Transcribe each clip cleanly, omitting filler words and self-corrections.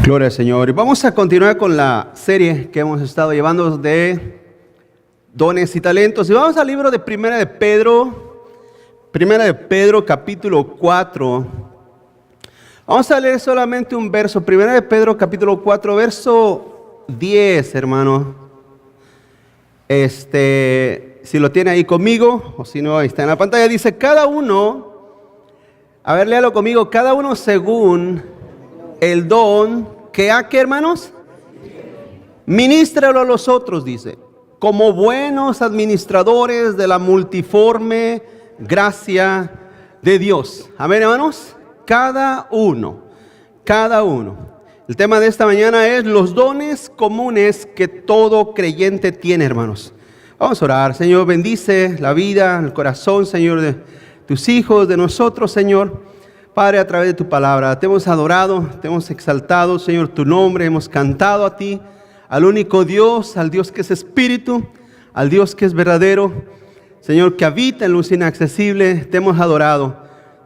Gloria al Señor. Y vamos a continuar con la serie que hemos estado llevando de dones y talentos. Y vamos al libro de Primera de Pedro capítulo 4. Vamos a leer solamente un verso. Primera de Pedro capítulo 4, verso 10, hermano. Si lo tiene ahí conmigo, o si no, ahí está en la pantalla. Dice, cada uno, a ver, léalo conmigo, cada uno según el don que ha, ¿qué, hermanos? Ministralo a los otros, dice, como buenos administradores de la multiforme gracia de Dios. Amén, hermanos. Cada uno. El tema de esta mañana es los dones comunes que todo creyente tiene, hermanos. Vamos a orar. Señor, bendice la vida, el corazón, Señor, de tus hijos, de nosotros, Señor. Padre, a través de tu palabra, te hemos adorado, te hemos exaltado, Señor, tu nombre, hemos cantado a ti, al único Dios, al Dios que es espíritu, al Dios que es verdadero, Señor, que habita en luz inaccesible. Te hemos adorado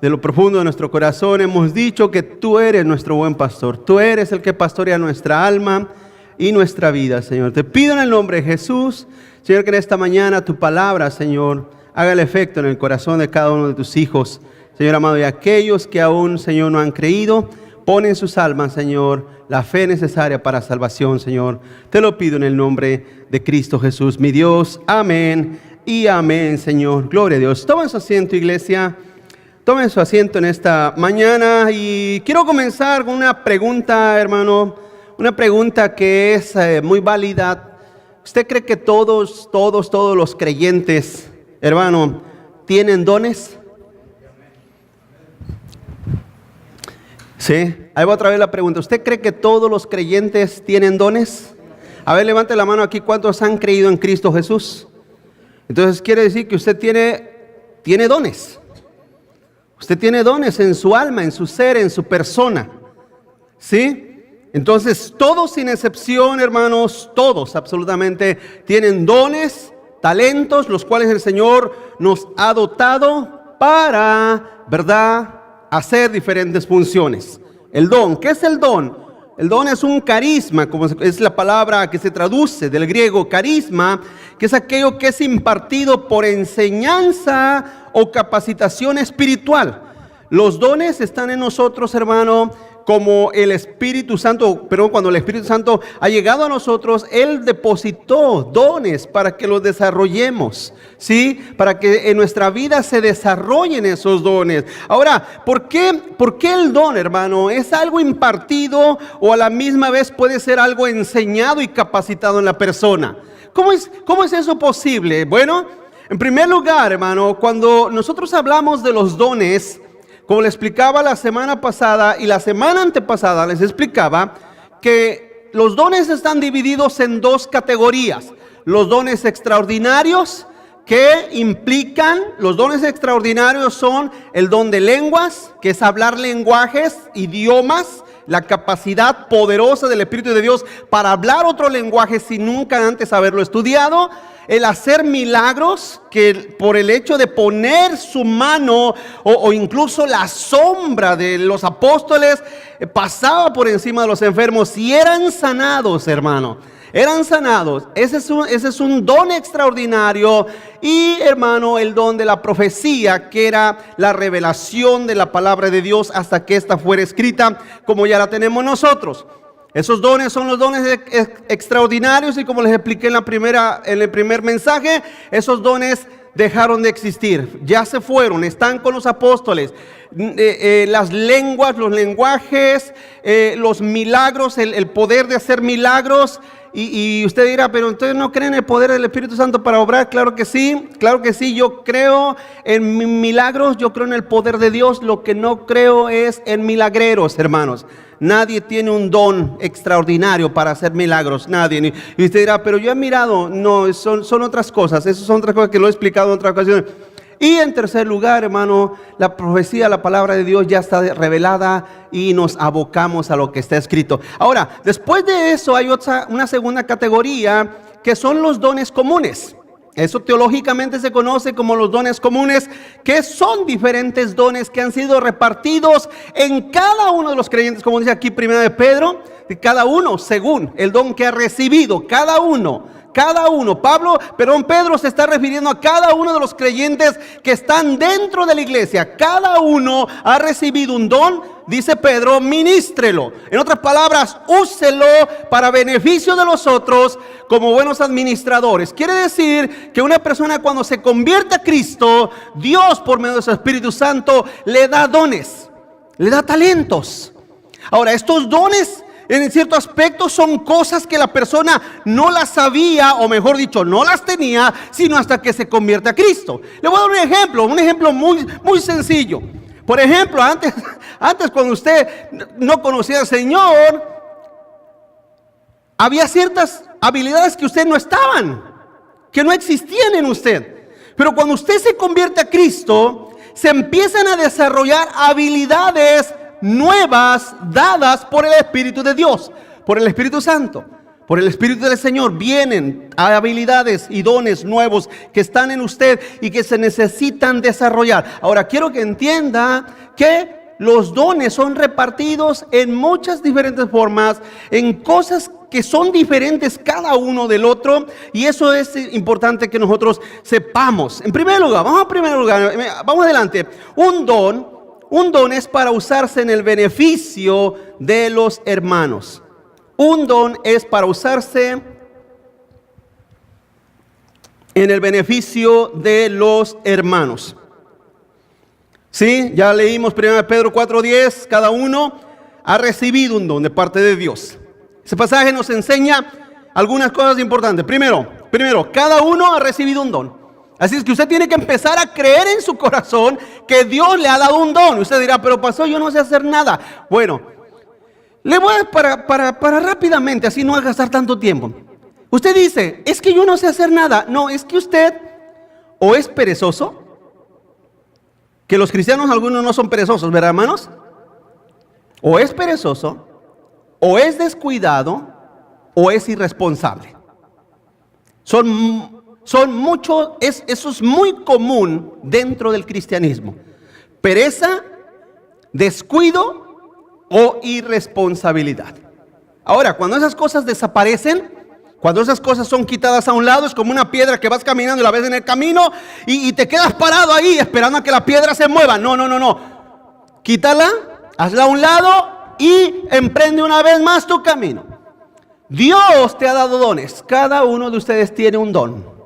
de lo profundo de nuestro corazón. Hemos dicho que tú eres nuestro buen pastor, tú eres el que pastorea nuestra alma y nuestra vida, Señor. Te pido en el nombre de Jesús, Señor, que en esta mañana tu palabra, Señor, haga el efecto en el corazón de cada uno de tus hijos, Señor amado, y aquellos que aún, Señor, no han creído, pon en sus almas, Señor, la fe necesaria para salvación, Señor. Te lo pido en el nombre de Cristo Jesús, mi Dios. Amén y amén, Señor. Gloria a Dios. Tomen su asiento, iglesia. Tomen su asiento en esta mañana. Y quiero comenzar con una pregunta, hermano. Una pregunta que es muy válida. ¿Usted cree que todos los creyentes, hermano, tienen dones? Sí, ahí va otra vez la pregunta. ¿Usted cree que todos los creyentes tienen dones? A ver, levante la mano aquí. ¿Cuántos han creído en Cristo Jesús? Entonces quiere decir que usted tiene dones. Usted tiene dones en su alma, en su ser, en su persona. ¿Sí? Entonces todos sin excepción, hermanos, todos absolutamente tienen dones, talentos, los cuales el Señor nos ha dotado para, ¿verdad?, hacer diferentes funciones. El don, ¿qué es el don? El don es un carisma, como es la palabra que se traduce del griego carisma, que es aquello que es impartido por enseñanza o capacitación espiritual. Los dones están en nosotros, hermano, como el Espíritu Santo, pero cuando el Espíritu Santo ha llegado a nosotros, Él depositó dones para que los desarrollemos, ¿sí? Para que en nuestra vida se desarrollen esos dones. Ahora, ¿por qué el don, hermano? ¿Es algo impartido o a la misma vez puede ser algo enseñado y capacitado en la persona? ¿Cómo es eso posible? Bueno, en primer lugar, hermano, cuando nosotros hablamos de los dones, como les explicaba la semana pasada y la semana antepasada, les explicaba que los dones están divididos en dos categorías. Los dones extraordinarios, que implican, los dones extraordinarios son el don de lenguas, que es hablar lenguajes, idiomas, la capacidad poderosa del Espíritu de Dios para hablar otro lenguaje sin nunca antes haberlo estudiado. El hacer milagros, que por el hecho de poner su mano o incluso la sombra de los apóstoles pasaba por encima de los enfermos y eran sanados, hermano. Eran sanados. Ese es un don extraordinario. Y, hermano, el don de la profecía, que era la revelación de la palabra de Dios hasta que ésta fuera escrita, como ya la tenemos nosotros. Esos dones son los dones extraordinarios y como les expliqué en el primer mensaje, esos dones dejaron de existir, ya se fueron, están con los apóstoles. Las lenguas, los lenguajes, los milagros, el poder de hacer milagros. Y usted dirá, pero entonces no creen en el poder del Espíritu Santo para obrar. Claro que sí, yo creo en milagros, yo creo en el poder de Dios. Lo que no creo es en milagreros, hermanos. Nadie tiene un don extraordinario para hacer milagros, nadie. Y usted dirá, pero yo he mirado, no, son otras cosas, esas son otras cosas que lo he explicado en otras ocasiones. Y en tercer lugar, hermano, la profecía, la palabra de Dios ya está revelada y nos abocamos a lo que está escrito. Ahora, después de eso hay una segunda categoría que son los dones comunes. Eso teológicamente se conoce como los dones comunes, que son diferentes dones que han sido repartidos en cada uno de los creyentes, como dice aquí 1 de Pedro, de cada uno según el don que ha recibido, cada uno. Pedro se está refiriendo a cada uno de los creyentes que están dentro de la iglesia. Cada uno ha recibido un don, dice Pedro, ministrelo. En otras palabras, úselo para beneficio de los otros como buenos administradores. Quiere decir que una persona cuando se convierte a Cristo, Dios por medio de su Espíritu Santo le da dones, le da talentos. Ahora, estos dones en cierto aspecto son cosas que la persona no las sabía, o mejor dicho, no las tenía, sino hasta que se convierte a Cristo. Le voy a dar un ejemplo muy sencillo. Por ejemplo, antes cuando usted no conocía al Señor, había ciertas habilidades que usted no estaban, que no existían en usted. Pero cuando usted se convierte a Cristo, se empiezan a desarrollar habilidades nuevas dadas por el Espíritu de Dios, por el Espíritu Santo, por el Espíritu del Señor. Vienen habilidades y dones nuevos que están en usted y que se necesitan desarrollar. Ahora quiero que entienda que los dones son repartidos en muchas diferentes formas, en cosas que son diferentes cada uno del otro, y eso es importante que nosotros sepamos. En primer lugar, vamos adelante. Un don es para usarse en el beneficio de los hermanos. Un don es para usarse en el beneficio de los hermanos. Sí, ya leímos 1 Pedro 4:10. Cada uno ha recibido un don de parte de Dios. Ese pasaje nos enseña algunas cosas importantes. Primero, cada uno ha recibido un don. Así es que usted tiene que empezar a creer en su corazón que Dios le ha dado un don. Usted dirá, pero pastor, yo no sé hacer nada. Bueno, le voy a para rápidamente, así no va a gastar tanto tiempo. Usted dice, es que yo no sé hacer nada. No, es que usted o es perezoso, que los cristianos algunos no son perezosos, ¿verdad, hermanos? O es perezoso, o es descuidado, o es irresponsable. Eso es muy común dentro del cristianismo. Pereza, descuido o irresponsabilidad. Ahora, cuando esas cosas desaparecen, cuando esas cosas son quitadas a un lado, es como una piedra que vas caminando y la ves en el camino y te quedas parado ahí esperando a que la piedra se mueva. No. Quítala, hazla a un lado y emprende una vez más tu camino. Dios te ha dado dones. Cada uno de ustedes tiene un don.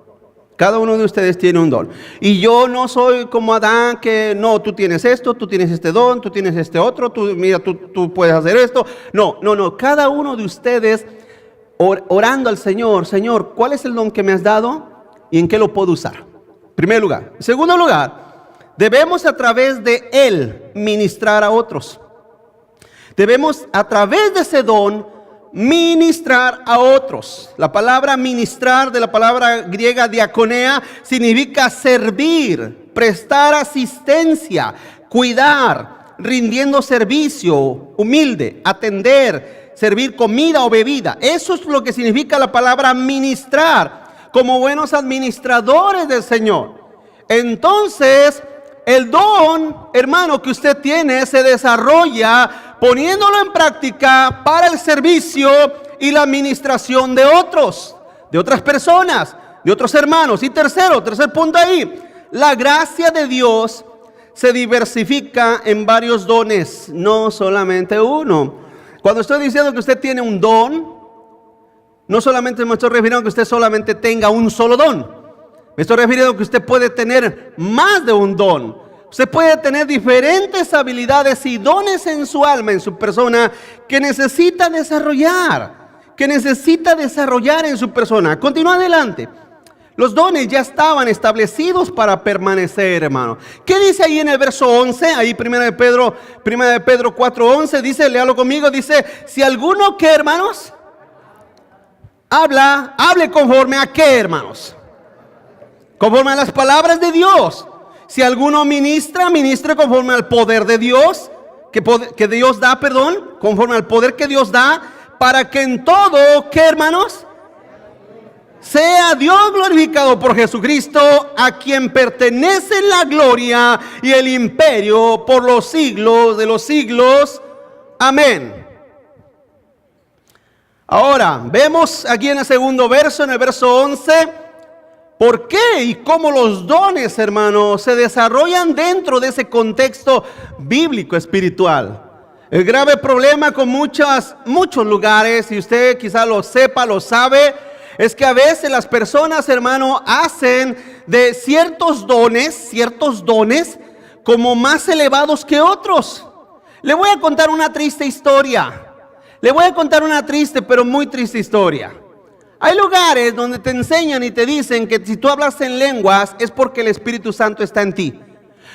Cada uno de ustedes tiene un don. Y yo no soy como Adán, que no, tú tienes esto, tú tienes este don, tú tienes este otro, tú puedes hacer esto. No. Cada uno de ustedes orando al Señor, Señor, ¿cuál es el don que me has dado y en qué lo puedo usar? En primer lugar. En segundo lugar, debemos a través de Él ministrar a otros. Debemos a través de ese don ministrar a otros. La palabra ministrar, de la palabra griega diaconea, significa servir, prestar asistencia, cuidar, rindiendo servicio, humilde, atender, servir comida o bebida. Eso es lo que significa la palabra ministrar, como buenos administradores del Señor. Entonces, el don, hermano, que usted tiene se desarrolla poniéndolo en práctica para el servicio y la administración de otros, de otras personas, de otros hermanos. Y tercer punto ahí, la gracia de Dios se diversifica en varios dones, no solamente uno. Cuando estoy diciendo que usted tiene un don, no solamente me estoy refiriendo a que usted solamente tenga un solo don. Me estoy refiriendo a que usted puede tener más de un don. Usted puede tener diferentes habilidades y dones en su alma, en su persona, que necesita desarrollar en su persona. Continúa adelante. Los dones ya estaban establecidos para permanecer, hermano. ¿Qué dice ahí en el verso 11? Ahí 1 de Pedro 4:11 dice, léalo conmigo, dice, si alguno, ¿qué, hermanos? Hable conforme a qué, hermanos? Conforme a las palabras de Dios. Si alguno ministre conforme al poder de Dios, que Dios da, conforme al poder que Dios da, para que en todo, ¿qué, hermanos? sea Dios glorificado por Jesucristo, a quien pertenece la gloria y el imperio por los siglos de los siglos. Amén. Ahora, vemos aquí en el segundo verso, en el verso 11, ¿por qué y cómo los dones, hermanos, se desarrollan dentro de ese contexto bíblico espiritual? El grave problema con muchos lugares, y usted quizá lo sepa, lo sabe, es que a veces las personas, hermano, hacen de ciertos dones como más elevados que otros. Le voy a contar una triste historia. Le voy a contar una triste, pero muy triste historia. Hay lugares donde te enseñan y te dicen que si tú hablas en lenguas es porque el Espíritu Santo está en ti.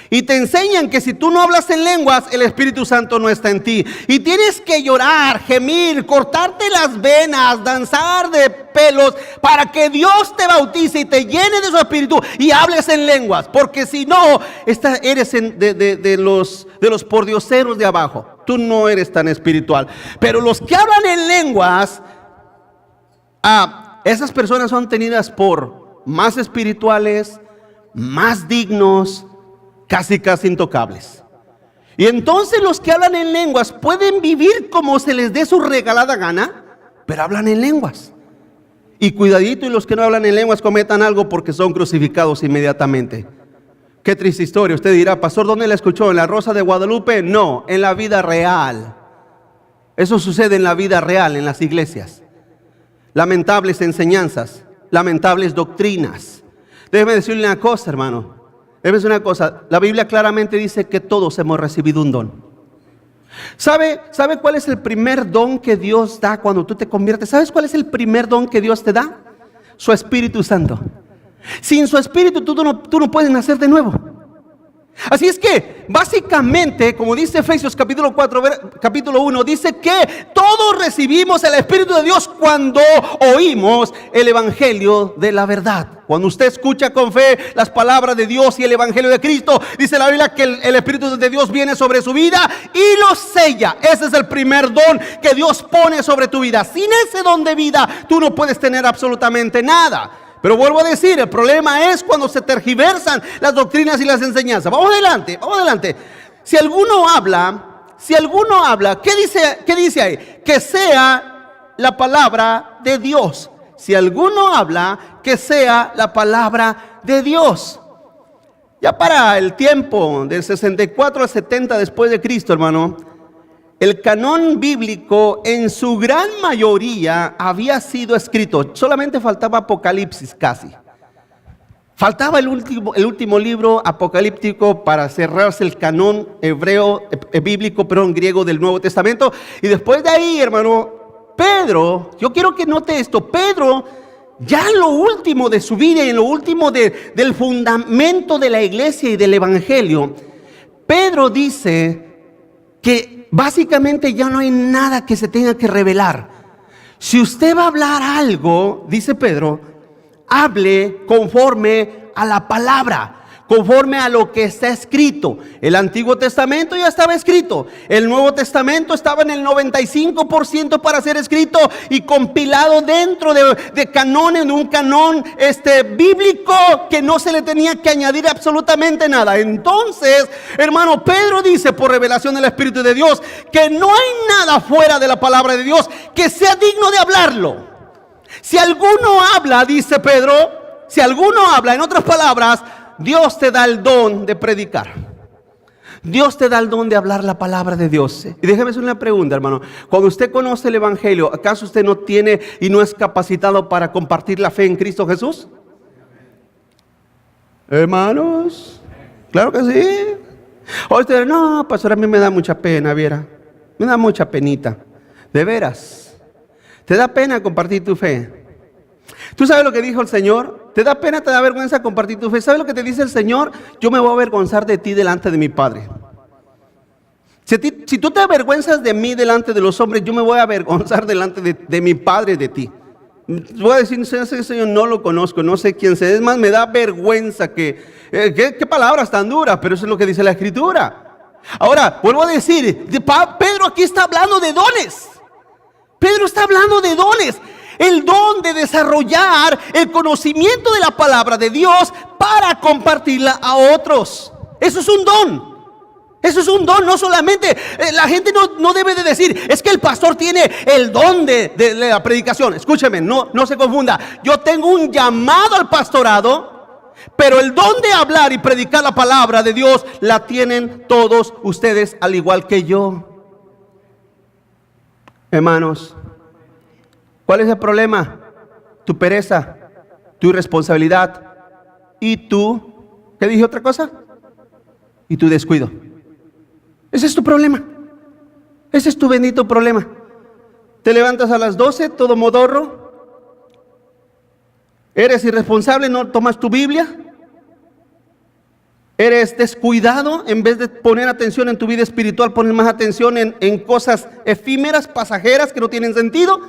Y te enseñan que si tú no hablas en lenguas, el Espíritu Santo no está en ti. Y tienes que llorar, gemir, cortarte las venas, danzar de pelos para que Dios te bautice y te llene de su Espíritu y hables en lenguas. Porque si no, eres de los pordioseros de abajo. Tú no eres tan espiritual. Pero los que hablan en lenguas, esas personas son tenidas por más espirituales, más dignos, casi intocables. Y entonces los que hablan en lenguas pueden vivir como se les dé su regalada gana, pero hablan en lenguas. Y cuidadito, y los que no hablan en lenguas cometan algo porque son crucificados inmediatamente. Qué triste historia. Usted dirá, pastor, ¿dónde la escuchó? ¿En la Rosa de Guadalupe? No, en la vida real. Eso sucede en la vida real, en las iglesias. Lamentables enseñanzas, lamentables doctrinas. Déjeme decirle una cosa, hermano. Déjeme decirle una cosa. La Biblia claramente dice que todos hemos recibido un don. ¿Sabe cuál es el primer don que Dios da cuando tú te conviertes? ¿Sabes cuál es el primer don que Dios te da? Su Espíritu Santo. Sin su Espíritu tú no puedes nacer de nuevo. Así es que básicamente, como dice Efesios capítulo 1, dice que todos recibimos el Espíritu de Dios cuando oímos el Evangelio de la verdad. Cuando usted escucha con fe las palabras de Dios y el Evangelio de Cristo, dice la Biblia que el Espíritu de Dios viene sobre su vida y lo sella. Ese es el primer don que Dios pone sobre tu vida. Sin ese don de vida tú no puedes tener absolutamente nada. Pero vuelvo a decir, el problema es cuando se tergiversan las doctrinas y las enseñanzas. Vamos adelante. Si alguno habla, ¿qué dice ahí? Que sea la palabra de Dios. Si alguno habla, que sea la palabra de Dios. Ya para el tiempo del 64 al 70 después de Cristo, hermano, el canón bíblico en su gran mayoría había sido escrito. Solamente faltaba Apocalipsis casi. Faltaba el último libro apocalíptico para cerrarse el canón bíblico, griego del Nuevo Testamento. Y después de ahí, hermano, Pedro, yo quiero que note esto, Pedro, ya en lo último de su vida y en lo último del fundamento de la iglesia y del evangelio, Pedro dice que básicamente ya no hay nada que se tenga que revelar. Si usted va a hablar algo, dice Pedro, hable conforme a la palabra, conforme a lo que está escrito. El Antiguo Testamento ya estaba escrito. El Nuevo Testamento estaba en el 95% para ser escrito y compilado dentro de canones, de un canón bíblico que no se le tenía que añadir absolutamente nada. Entonces, hermano, Pedro dice por revelación del Espíritu de Dios que no hay nada fuera de la palabra de Dios que sea digno de hablarlo. Si alguno habla, dice Pedro, si alguno habla, en otras palabras, Dios te da el don de predicar. Dios te da el don de hablar la palabra de Dios. Y déjeme hacer una pregunta, hermano. Cuando usted conoce el Evangelio, ¿acaso usted no tiene y no es capacitado para compartir la fe en Cristo Jesús? Hermanos, claro que sí. O usted, no, pastor, a mí me da mucha pena, viera. Me da mucha penita. De veras. ¿Te da pena compartir tu fe? ¿Tú sabes lo que dijo el Señor? ¿Te da pena, te da vergüenza compartir tu fe? ¿Sabes lo que te dice el Señor? Yo me voy a avergonzar de ti delante de mi Padre. Si tú te avergüenzas de mí delante de los hombres, yo me voy a avergonzar delante de mi Padre de ti. Voy a decir, ese Señor no lo conozco, no sé quién sea. Es más, me da vergüenza ¿qué palabras tan duras? Pero eso es lo que dice la Escritura. Ahora, vuelvo a decir, Pedro aquí está hablando de dones. Pedro está hablando de dones. el don de desarrollar el conocimiento de la palabra de Dios para compartirla a otros. Eso es un don. Eso es un don, no solamente, la gente no debe de decir, es que el pastor tiene el don de la predicación. Escúcheme, no se confunda. Yo tengo un llamado al pastorado, pero el don de hablar y predicar la palabra de Dios la tienen todos ustedes al igual que yo. Hermanos, ¿cuál es el problema? Tu pereza, tu irresponsabilidad y tu, ¿qué dije otra cosa? Y tu descuido. Ese es tu problema. Ese es tu bendito problema. Te levantas a las 12, todo modorro. Eres irresponsable, no tomas tu Biblia. Eres descuidado, en vez de poner atención en tu vida espiritual, pones más atención en cosas efímeras, pasajeras, que no tienen sentido.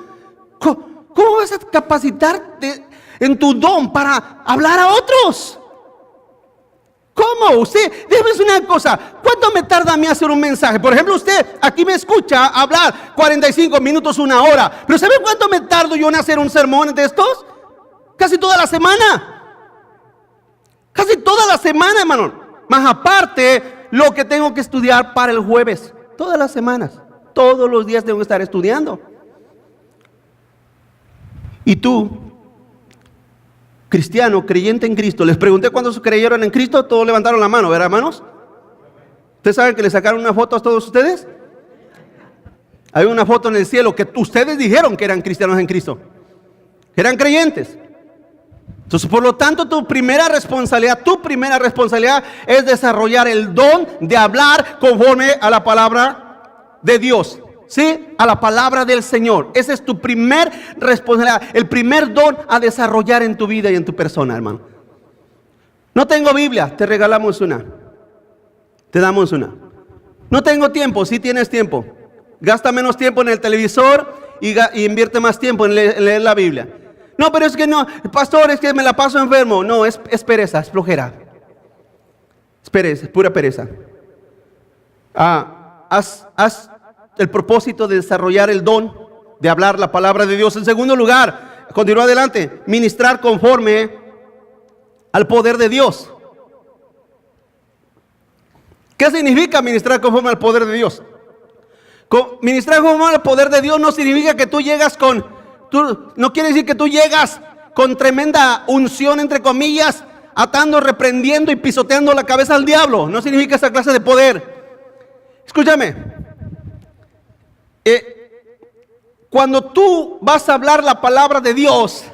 ¿Cómo vas a capacitarte en tu don para hablar a otros? ¿Cómo? Usted, déjeme decir una cosa, ¿cuánto me tarda a mí hacer un mensaje? Por ejemplo, usted aquí me escucha hablar 45 minutos, una hora. Pero ¿sabe cuánto me tardo yo en hacer un sermón de estos? Casi toda la semana. Casi toda la semana, hermano. Más aparte, lo que tengo que estudiar para el jueves. Todas las semanas. Todos los días tengo que estar estudiando. Y tú, cristiano, creyente en Cristo, les pregunté cuántos creyeron en Cristo, todos levantaron la mano, ¿verdad, hermanos? ¿Ustedes saben que le sacaron una foto a todos ustedes? Hay una foto en el cielo que ustedes dijeron que eran cristianos en Cristo, que eran creyentes. Entonces, por lo tanto, tu primera responsabilidad es desarrollar el don de hablar conforme a la palabra de Dios. ¿Sí? A la palabra del Señor. Esa es tu primer responsabilidad, el primer don a desarrollar en tu vida y en tu persona, hermano. No tengo Biblia, te regalamos una. Te damos una. No tengo tiempo, sí tienes tiempo. Gasta menos tiempo en el televisor y invierte más tiempo en leer la Biblia. No, pero es que no, pastor, es que me la paso enfermo. No, es pereza, es flojera. Es pereza, es pura pereza. Haz el propósito de desarrollar el don de hablar la palabra de Dios. En segundo lugar, continúa adelante, ministrar conforme al poder de Dios. ¿Qué significa ministrar conforme al poder de Dios? Ministrar conforme al poder de Dios no significa que tú llegas no quiere decir que tú llegas con tremenda unción, entre comillas, atando, reprendiendo y pisoteando la cabeza al diablo. No significa esa clase de poder. Escúchame. Cuando tú vas a hablar la palabra de Dios,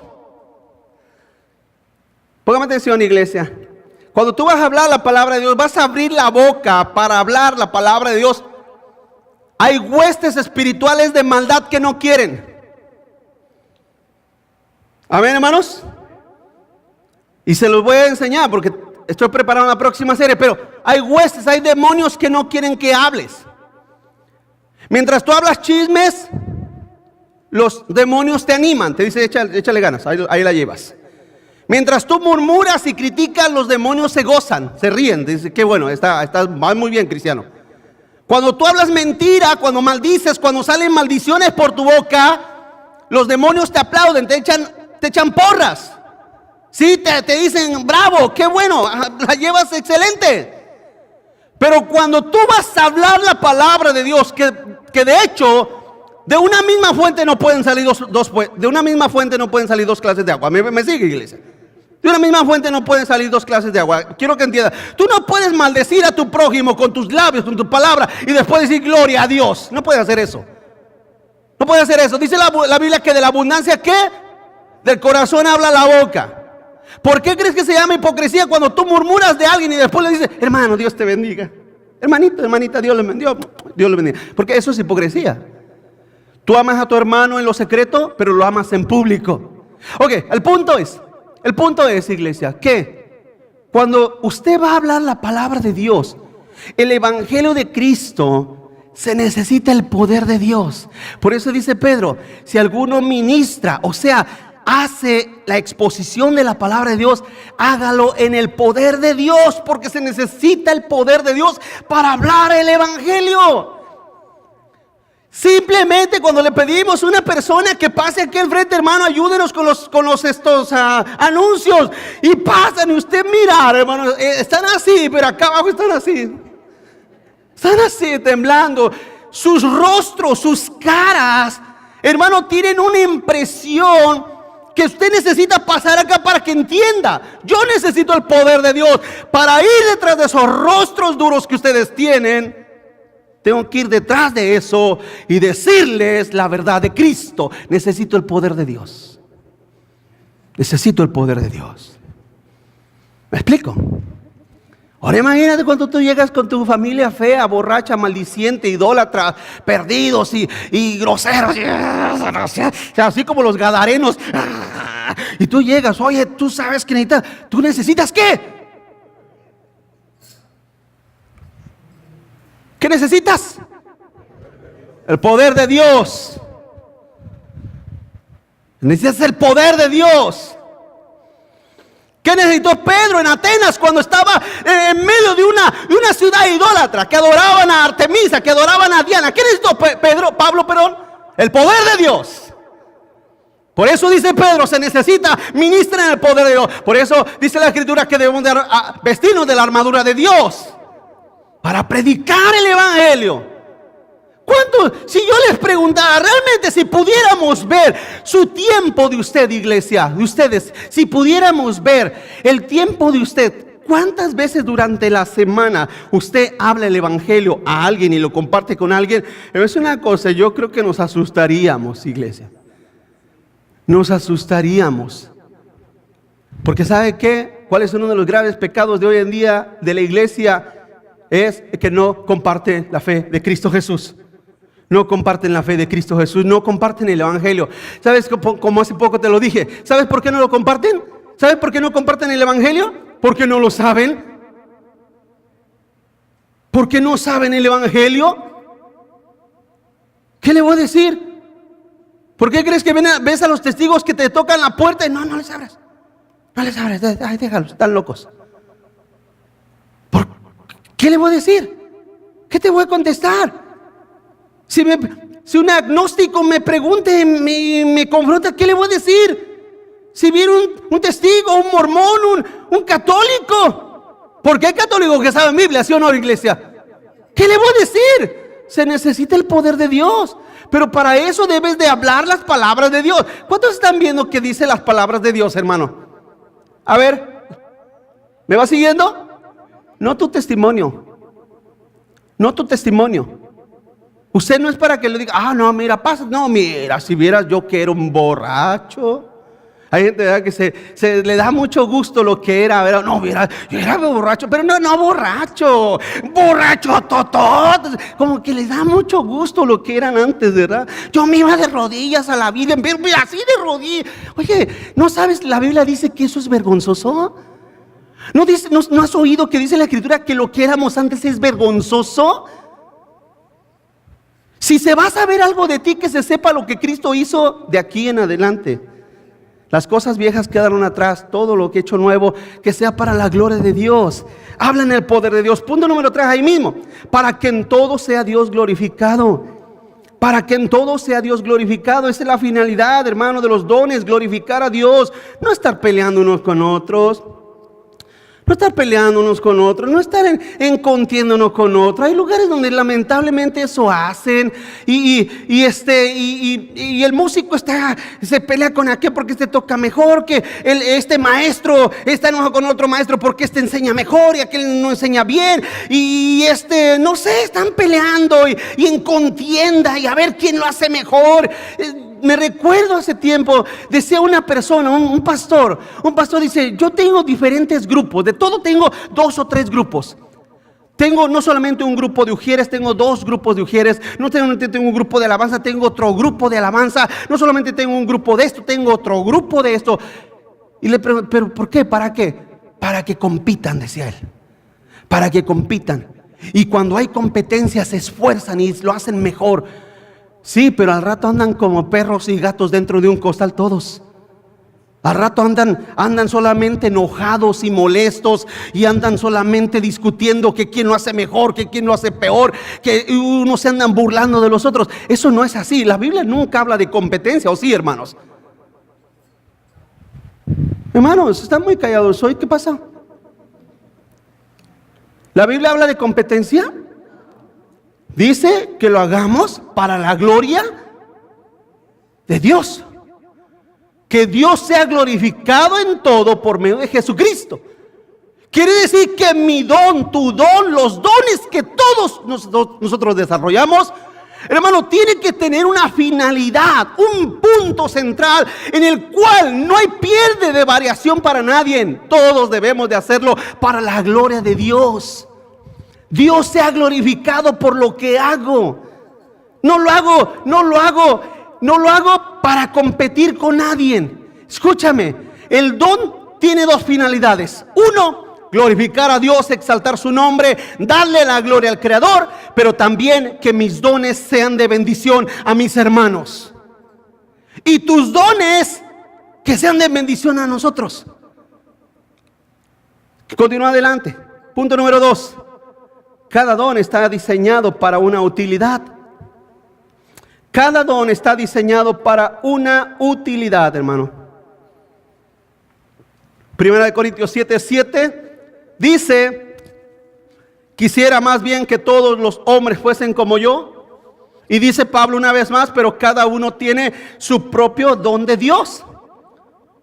póngame atención, iglesia. Cuando tú vas a hablar la palabra de Dios, vas a abrir la boca para hablar la palabra de Dios. Hay huestes espirituales de maldad que no quieren. Amén, hermanos. Y se los voy a enseñar porque estoy preparando la próxima serie. Pero hay huestes, hay demonios que no quieren que hables. Mientras tú hablas chismes, los demonios te animan. Te dice, échale ganas, ahí la llevas. Mientras tú murmuras y criticas, los demonios se gozan, se ríen. Dice, qué bueno, está muy bien, cristiano. Cuando tú hablas mentira, cuando maldices, cuando salen maldiciones por tu boca, los demonios te aplauden, te echan porras. Sí, te dicen, bravo, qué bueno, la llevas excelente. Pero cuando tú vas a hablar la palabra de Dios, que de hecho, de una misma fuente no pueden salir dos clases de agua. ¿Me sigue, iglesia? De una misma fuente no pueden salir dos clases de agua. Quiero que entiendas. Tú no puedes maldecir a tu prójimo con tus labios, con tu palabra, y después decir gloria a Dios. No puedes hacer eso. No puedes hacer eso. Dice la Biblia que de la abundancia, ¿qué? Del corazón habla la boca. ¿Por qué crees que se llama hipocresía cuando tú murmuras de alguien y después le dices, hermano, Dios te bendiga? Hermanito, hermanita, Dios le bendiga. Porque eso es hipocresía. Tú amas a tu hermano en lo secreto, pero lo amas en público. Ok, el punto es, iglesia, que cuando usted va a hablar la palabra de Dios, el evangelio de Cristo, se necesita el poder de Dios. Por eso dice Pedro, si alguno ministra, o sea, hace la exposición de la palabra de Dios, hágalo en el poder de Dios, porque se necesita el poder de Dios para hablar el evangelio. Simplemente cuando le pedimos a una persona que pase aquí al frente, hermano, ayúdenos con los anuncios. Y pasan y usted mira, hermano, están así, pero acá abajo están así. Están así, temblando. Sus rostros, sus caras, hermano, tienen una impresión que usted necesita pasar acá para que entienda. Yo necesito el poder de Dios para ir detrás de esos rostros duros que ustedes tienen. Tengo que ir detrás de eso y decirles la verdad de Cristo. Necesito el poder de Dios. Necesito el poder de Dios. ¿Me explico? Ahora imagínate cuando tú llegas con tu familia fea, borracha, maldiciente, idólatra, perdidos y groseros, así como los gadarenos. Y tú llegas, oye, tú sabes que tú necesitas ¿qué? ¿Qué necesitas? El poder de Dios. Necesitas el poder de Dios. ¿Qué necesitó Pedro en Atenas cuando estaba en medio de una ciudad idólatra que adoraban a Artemisa, que adoraban a Diana? ¿Qué necesitó Pablo? El poder de Dios. Por eso dice Pedro, se necesita, ministren el poder de Dios. Por eso dice la Escritura que debemos de vestirnos de la armadura de Dios para predicar el evangelio. Si yo les preguntara realmente si pudiéramos ver su tiempo de usted, iglesia, de ustedes, si pudiéramos ver el tiempo de usted, ¿cuántas veces durante la semana usted habla el evangelio a alguien y lo comparte con alguien? Es una cosa, yo creo que nos asustaríamos, iglesia. Nos asustaríamos. Porque ¿sabe qué? ¿Cuál es uno de los graves pecados de hoy en día de la iglesia? Es que no comparte la fe de Cristo Jesús. No comparten la fe de Cristo Jesús, no comparten el evangelio. ¿Sabes? Como hace poco te lo dije, ¿sabes por qué no lo comparten? ¿Sabes por qué no comparten el evangelio? Porque no lo saben. Porque no saben el evangelio. ¿Qué le voy a decir? ¿Por qué crees que ves a los testigos que te tocan la puerta y no les abras? No les abras, ay, déjalos, están locos. ¿Qué le voy a decir? ¿Qué te voy a contestar? Si un agnóstico me pregunta y me confronta, ¿qué le voy a decir? Si viene un testigo, un mormón, un católico. ¿Por qué católicos que saben Biblia, sí o no, iglesia? ¿Qué le voy a decir? Se necesita el poder de Dios. Pero para eso debes de hablar las palabras de Dios. ¿Cuántos están viendo que dice las palabras de Dios, hermano? A ver, ¿me va siguiendo? No tu testimonio. No tu testimonio. Usted no es para que le diga, no, mira, pasa. No, mira, si vieras yo que era un borracho. Hay gente, ¿verdad?, que se le da mucho gusto lo que era. ¿Verdad? No, mira, yo era borracho, pero no borracho. Borracho, totó. Como que les da mucho gusto lo que eran antes, ¿verdad? Yo me iba de rodillas a la Biblia, así de rodillas. Oye, ¿no sabes? La Biblia dice que eso es vergonzoso. ¿No has oído que dice la Escritura que lo que éramos antes es vergonzoso? Si se va a saber algo de ti, que se sepa lo que Cristo hizo de aquí en adelante. Las cosas viejas quedaron atrás, todo lo que he hecho nuevo, que sea para la gloria de Dios. Hablan el poder de Dios. Punto número 3 ahí mismo. Para que en todo sea Dios glorificado. Para que en todo sea Dios glorificado. Esa es la finalidad, hermano, de los dones, glorificar a Dios. No estar peleando unos con otros. No estar peleando unos con otros, no estar en contienda unos con otros. Hay lugares donde lamentablemente eso hacen y el músico se pelea con aquel porque este toca mejor, que este maestro está enojado con otro maestro porque este enseña mejor y aquel no enseña bien y no sé, están peleando y en contienda y a ver quién lo hace mejor. Me recuerdo hace tiempo, decía una persona, un pastor dice, yo tengo diferentes grupos, de todo tengo 2 o 3 grupos. Tengo no solamente un grupo de ujieres, tengo 2 grupos de ujieres, no solamente tengo un grupo de alabanza, tengo otro grupo de alabanza, no solamente tengo un grupo de esto, tengo otro grupo de esto. Y le pregunto, ¿pero por qué? ¿Para qué? Para que compitan, decía él, para que compitan. Y cuando hay competencia se esfuerzan y lo hacen mejor. Sí, pero al rato andan como perros y gatos dentro de un costal todos. Al rato andan solamente enojados y molestos, y andan solamente discutiendo que quién lo hace mejor, que quién lo hace peor, que unos se andan burlando de los otros. Eso no es así. La Biblia nunca habla de competencia, ¿o sí, hermanos? Hermanos, están muy callados hoy. ¿Qué pasa? ¿La Biblia habla de competencia? Dice que lo hagamos para la gloria de Dios. Que Dios sea glorificado en todo por medio de Jesucristo. Quiere decir que mi don, tu don, los dones que todos nosotros desarrollamos, hermano, tiene que tener una finalidad, un punto central en el cual no hay pierde de variación para nadie. Todos debemos de hacerlo para la gloria de Dios. Dios sea glorificado por lo que hago. No lo hago para competir con nadie. Escúchame, el don tiene dos finalidades. Uno, glorificar a Dios, exaltar su nombre, darle la gloria al Creador, pero también que mis dones sean de bendición a mis hermanos. Y tus dones que sean de bendición a nosotros. Continúa adelante. Punto número 2. Cada don está diseñado para una utilidad. Cada don está diseñado para una utilidad, hermano. 1 Corintios 7:7 dice: quisiera más bien que todos los hombres fuesen como yo. Y dice Pablo una vez más: pero cada uno tiene su propio don de Dios.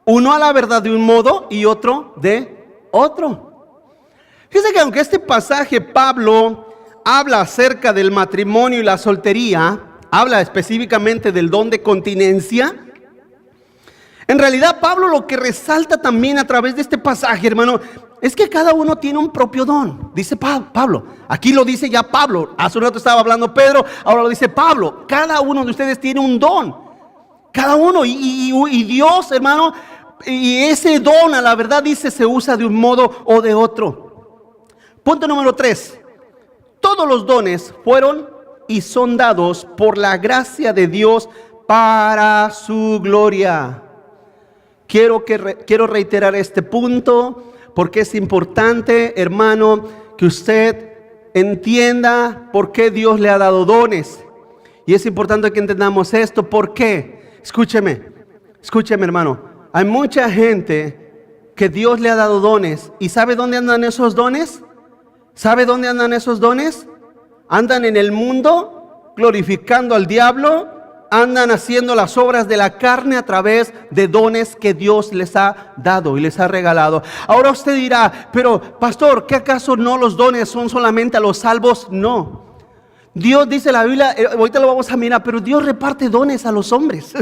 Uno a la verdad de un modo y otro de otro. Fíjense que aunque este pasaje Pablo habla acerca del matrimonio y la soltería, habla específicamente del don de continencia, en realidad Pablo lo que resalta también a través de este pasaje, hermano, es que cada uno tiene un propio don. Dice Pablo, aquí lo dice ya Pablo. Hace un rato estaba hablando Pedro, ahora lo dice Pablo. Cada uno de ustedes tiene un don. Cada uno, y Dios, hermano, y ese don a la verdad dice se usa de un modo o de otro. Punto número 3. Todos los dones fueron y son dados por la gracia de Dios para su gloria. Quiero reiterar este punto porque es importante, hermano, que usted entienda por qué Dios le ha dado dones. Y es importante que entendamos esto. ¿Por qué? Escúcheme, hermano. Hay mucha gente que Dios le ha dado dones. ¿Y sabe dónde andan esos dones? ¿Sabe dónde andan esos dones? Andan en el mundo glorificando al diablo, andan haciendo las obras de la carne a través de dones que Dios les ha dado y les ha regalado. Ahora usted dirá: pero pastor, ¿qué acaso no los dones son solamente a los salvos? No. Dios dice la Biblia, ahorita lo vamos a mirar, pero Dios reparte dones a los hombres.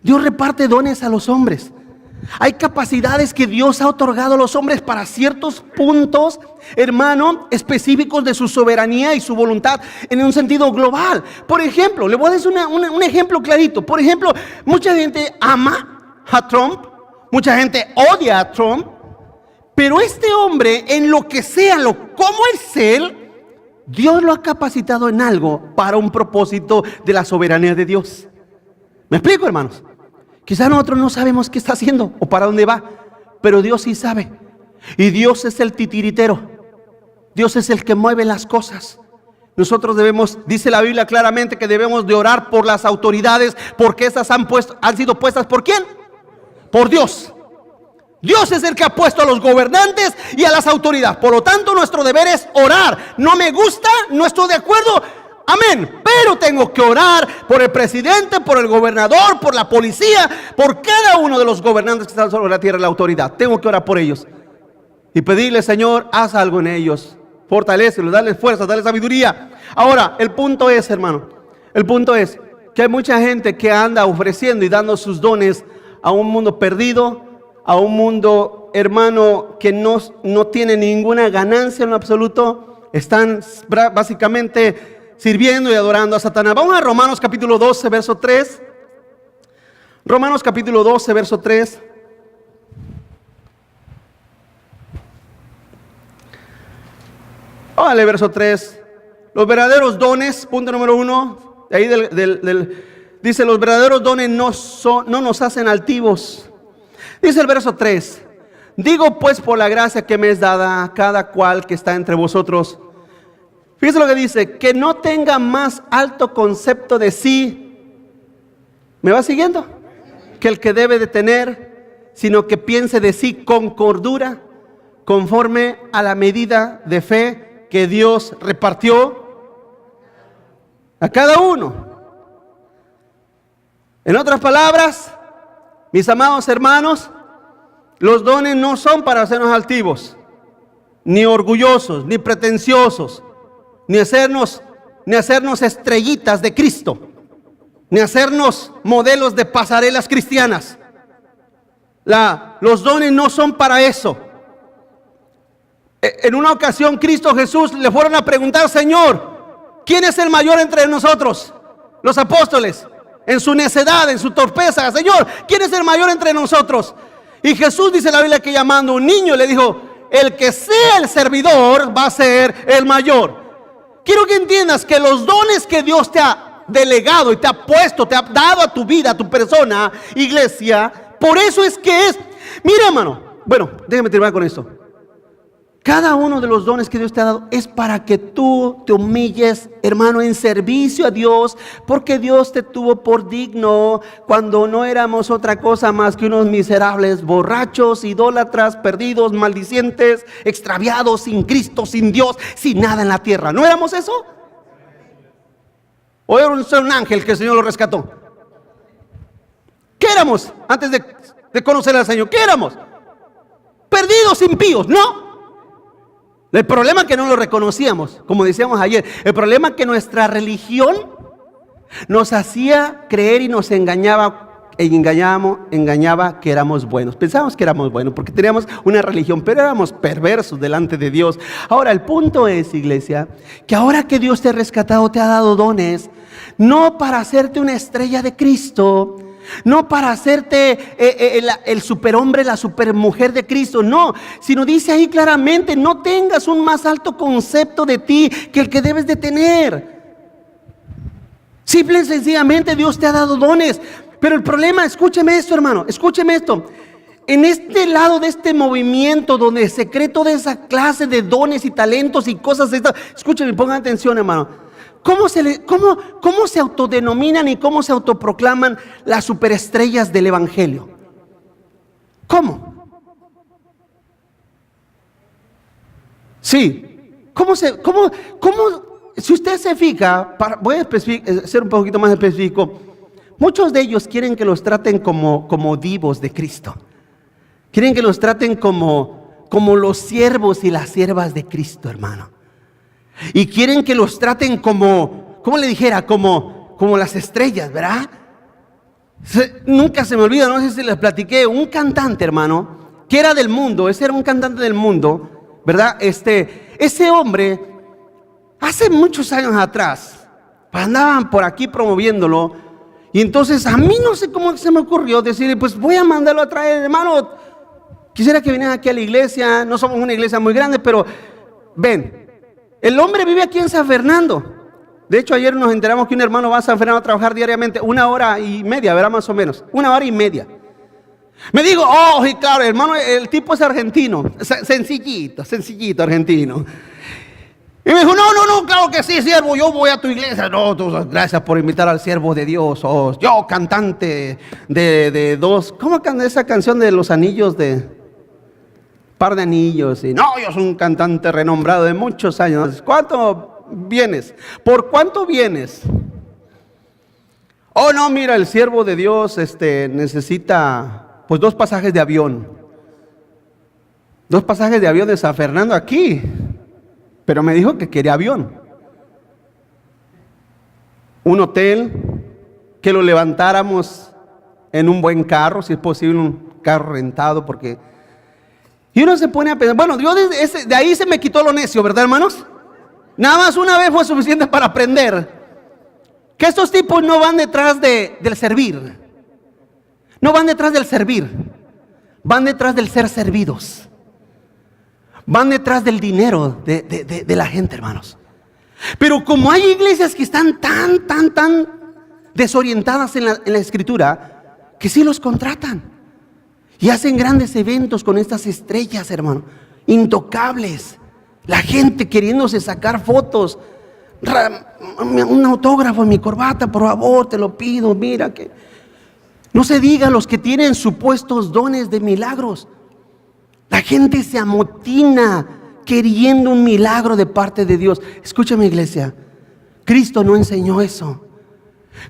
Dios reparte dones a los hombres. Hay capacidades que Dios ha otorgado a los hombres para ciertos puntos, hermano, específicos de su soberanía y su voluntad en un sentido global. Por ejemplo, le voy a decir un ejemplo clarito. Por ejemplo, mucha gente ama a Trump, mucha gente odia a Trump, pero este hombre, en lo que sea, como es él, Dios lo ha capacitado en algo para un propósito de la soberanía de Dios. ¿Me explico, hermanos? Quizás nosotros no sabemos qué está haciendo o para dónde va, pero Dios sí sabe. Y Dios es el titiritero. Dios es el que mueve las cosas. Nosotros dice la Biblia claramente que debemos de orar por las autoridades, porque esas han sido puestas ¿por quién? Por Dios. Dios es el que ha puesto a los gobernantes y a las autoridades. Por lo tanto, nuestro deber es orar. No me gusta, no estoy de acuerdo. Amén, pero tengo que orar por el presidente, por el gobernador, por la policía, por cada uno de los gobernantes que están sobre la tierra y la autoridad. Tengo que orar por ellos y pedirle: Señor, haz algo en ellos, fortalécelos, dale fuerza, dale sabiduría. Ahora, el punto es, hermano, que hay mucha gente que anda ofreciendo y dando sus dones a un mundo perdido, a un mundo, hermano, que no tiene ninguna ganancia en lo absoluto. Están básicamente sirviendo y adorando a Satanás. Vamos a Romanos capítulo 12, verso 3. Romanos capítulo 12, verso 3. Vale, verso 3. Los verdaderos dones, punto número 1. Ahí dice: los verdaderos dones no nos hacen altivos. Dice el verso 3. Digo pues por la gracia que me es dada a cada cual que está entre vosotros. Fíjese lo que dice, que no tenga más alto concepto de sí. ¿Me va siguiendo? Que el que debe de tener, sino que piense de sí con cordura, conforme a la medida de fe que Dios repartió a cada uno. En otras palabras, mis amados hermanos, los dones no son para hacernos altivos, ni orgullosos, ni pretenciosos, ni hacernos estrellitas de Cristo, ni hacernos modelos de pasarelas cristianas. Los dones no son para eso. En una ocasión Cristo Jesús le fueron a preguntar: Señor, ¿quién es el mayor entre nosotros? Los apóstoles, en su necedad, en su torpeza: Señor, ¿quién es el mayor entre nosotros? Y Jesús, dice la Biblia, que llamando a un niño le dijo: el que sea el servidor va a ser el mayor. Quiero que entiendas que los dones que Dios te ha delegado y te ha puesto, te ha dado a tu vida, a tu persona, iglesia, por eso es que es. Mira, hermano, bueno, déjame terminar con esto. Cada uno de los dones que Dios te ha dado es para que tú te humilles, hermano, en servicio a Dios, porque Dios te tuvo por digno cuando no éramos otra cosa más que unos miserables, borrachos, idólatras, perdidos, maldicientes, extraviados, sin Cristo, sin Dios, sin nada en la tierra. ¿No éramos eso? ¿O era un ángel que el Señor lo rescató? ¿Qué éramos antes de conocer al Señor? ¿Qué éramos? Perdidos, impíos, ¿no? El problema es que no lo reconocíamos, como decíamos ayer. El problema es que nuestra religión nos hacía creer y nos engañaba que éramos buenos. Pensábamos que éramos buenos porque teníamos una religión, pero éramos perversos delante de Dios. Ahora, el punto es, iglesia, que ahora que Dios te ha rescatado, te ha dado dones, no para hacerte una estrella de Cristo, no para hacerte el superhombre, la supermujer de Cristo, no, sino dice ahí claramente: no tengas un más alto concepto de ti que el que debes de tener. Simple y sencillamente Dios te ha dado dones, pero el problema, escúcheme esto, hermano, escúcheme esto. En este lado de este movimiento donde se cree toda esa clase de dones y talentos y cosas de estas, escúcheme, pongan atención, hermano. ¿Cómo se autodenominan y cómo se autoproclaman las superestrellas del evangelio? ¿Cómo? Sí. ¿Cómo? Si usted se fija, voy a ser un poquito más específico. Muchos de ellos quieren que los traten como divos de Cristo. Quieren que los traten como los siervos y las siervas de Cristo, hermano. Y quieren que los traten como le dijera, como las estrellas, ¿verdad? Nunca se me olvida, no sé si les platiqué, un cantante, hermano, que era del mundo. Ese era un cantante del mundo, ¿verdad? Ese hombre, hace muchos años atrás, andaban por aquí promoviéndolo. Y entonces a mí no sé cómo se me ocurrió decir: pues voy a mandarlo a traer, hermano. Quisiera que vinieran aquí a la iglesia. No somos una iglesia muy grande, pero ven. El hombre vive aquí en San Fernando. De hecho, ayer nos enteramos que un hermano va a San Fernando a trabajar diariamente 1 hora y media, ¿verdad? Más o menos, 1 hora y media. Me digo: oh, y claro, hermano, el tipo es argentino, sencillito argentino. Y me dijo: no, claro que sí, siervo, yo voy a tu iglesia. No, gracias por invitar al siervo de Dios. Oh, yo, cantante de dos, ¿cómo canta esa canción de los anillos de... par de anillos? Y no, yo soy un cantante renombrado de muchos años. ¿Cuánto vienes? ¿Por cuánto vienes? Oh, no, mira, el siervo de Dios necesita pues 2 pasajes de avión. 2 pasajes de avión de San Fernando aquí. Pero me dijo que quería avión. Un hotel, que lo levantáramos en un buen carro, si es posible un carro rentado, porque... Y uno se pone a pensar, bueno, yo de ahí se me quitó lo necio, ¿verdad, hermanos? Nada más una vez fue suficiente para aprender que estos tipos no van detrás del servir. No van detrás del servir. Van detrás del ser servidos. Van detrás del dinero de la gente, hermanos. Pero como hay iglesias que están tan desorientadas en la escritura, que sí los contratan. Y hacen grandes eventos con estas estrellas, hermano, intocables. La gente queriéndose sacar fotos. Un autógrafo en mi corbata, por favor, te lo pido. Mira que no se diga los que tienen supuestos dones de milagros. La gente se amotina queriendo un milagro de parte de Dios. Escúchame, iglesia, Cristo no enseñó eso.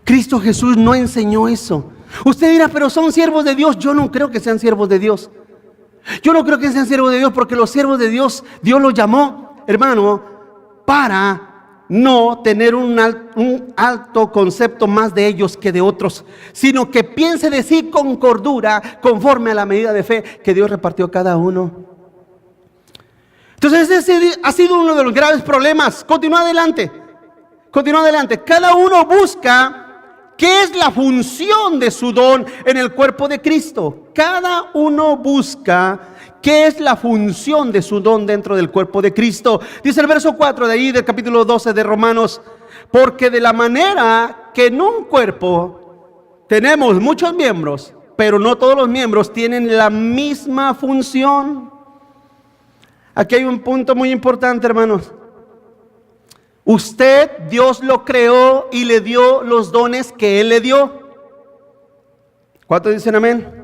Cristo Jesús no enseñó eso. Usted dirá, pero son siervos de Dios. Yo no creo que sean siervos de Dios. Yo no creo que sean siervos de Dios, porque los siervos de Dios, Dios los llamó, hermano, para no tener un alto concepto más de ellos que de otros, sino que piense de sí con cordura, conforme a la medida de fe que Dios repartió a cada uno. Entonces ese ha sido uno de los graves problemas. Continúa adelante. Cada uno busca qué es la función de su don en el cuerpo de Cristo. Cada uno busca qué es la función de su don dentro del cuerpo de Cristo. Dice el verso 4 de ahí del capítulo 12 de Romanos: porque de la manera que en un cuerpo tenemos muchos miembros, pero no todos los miembros tienen la misma función. Aquí hay un punto muy importante, hermanos. Usted, Dios lo creó y le dio los dones que Él le dio. ¿Cuántos dicen amén?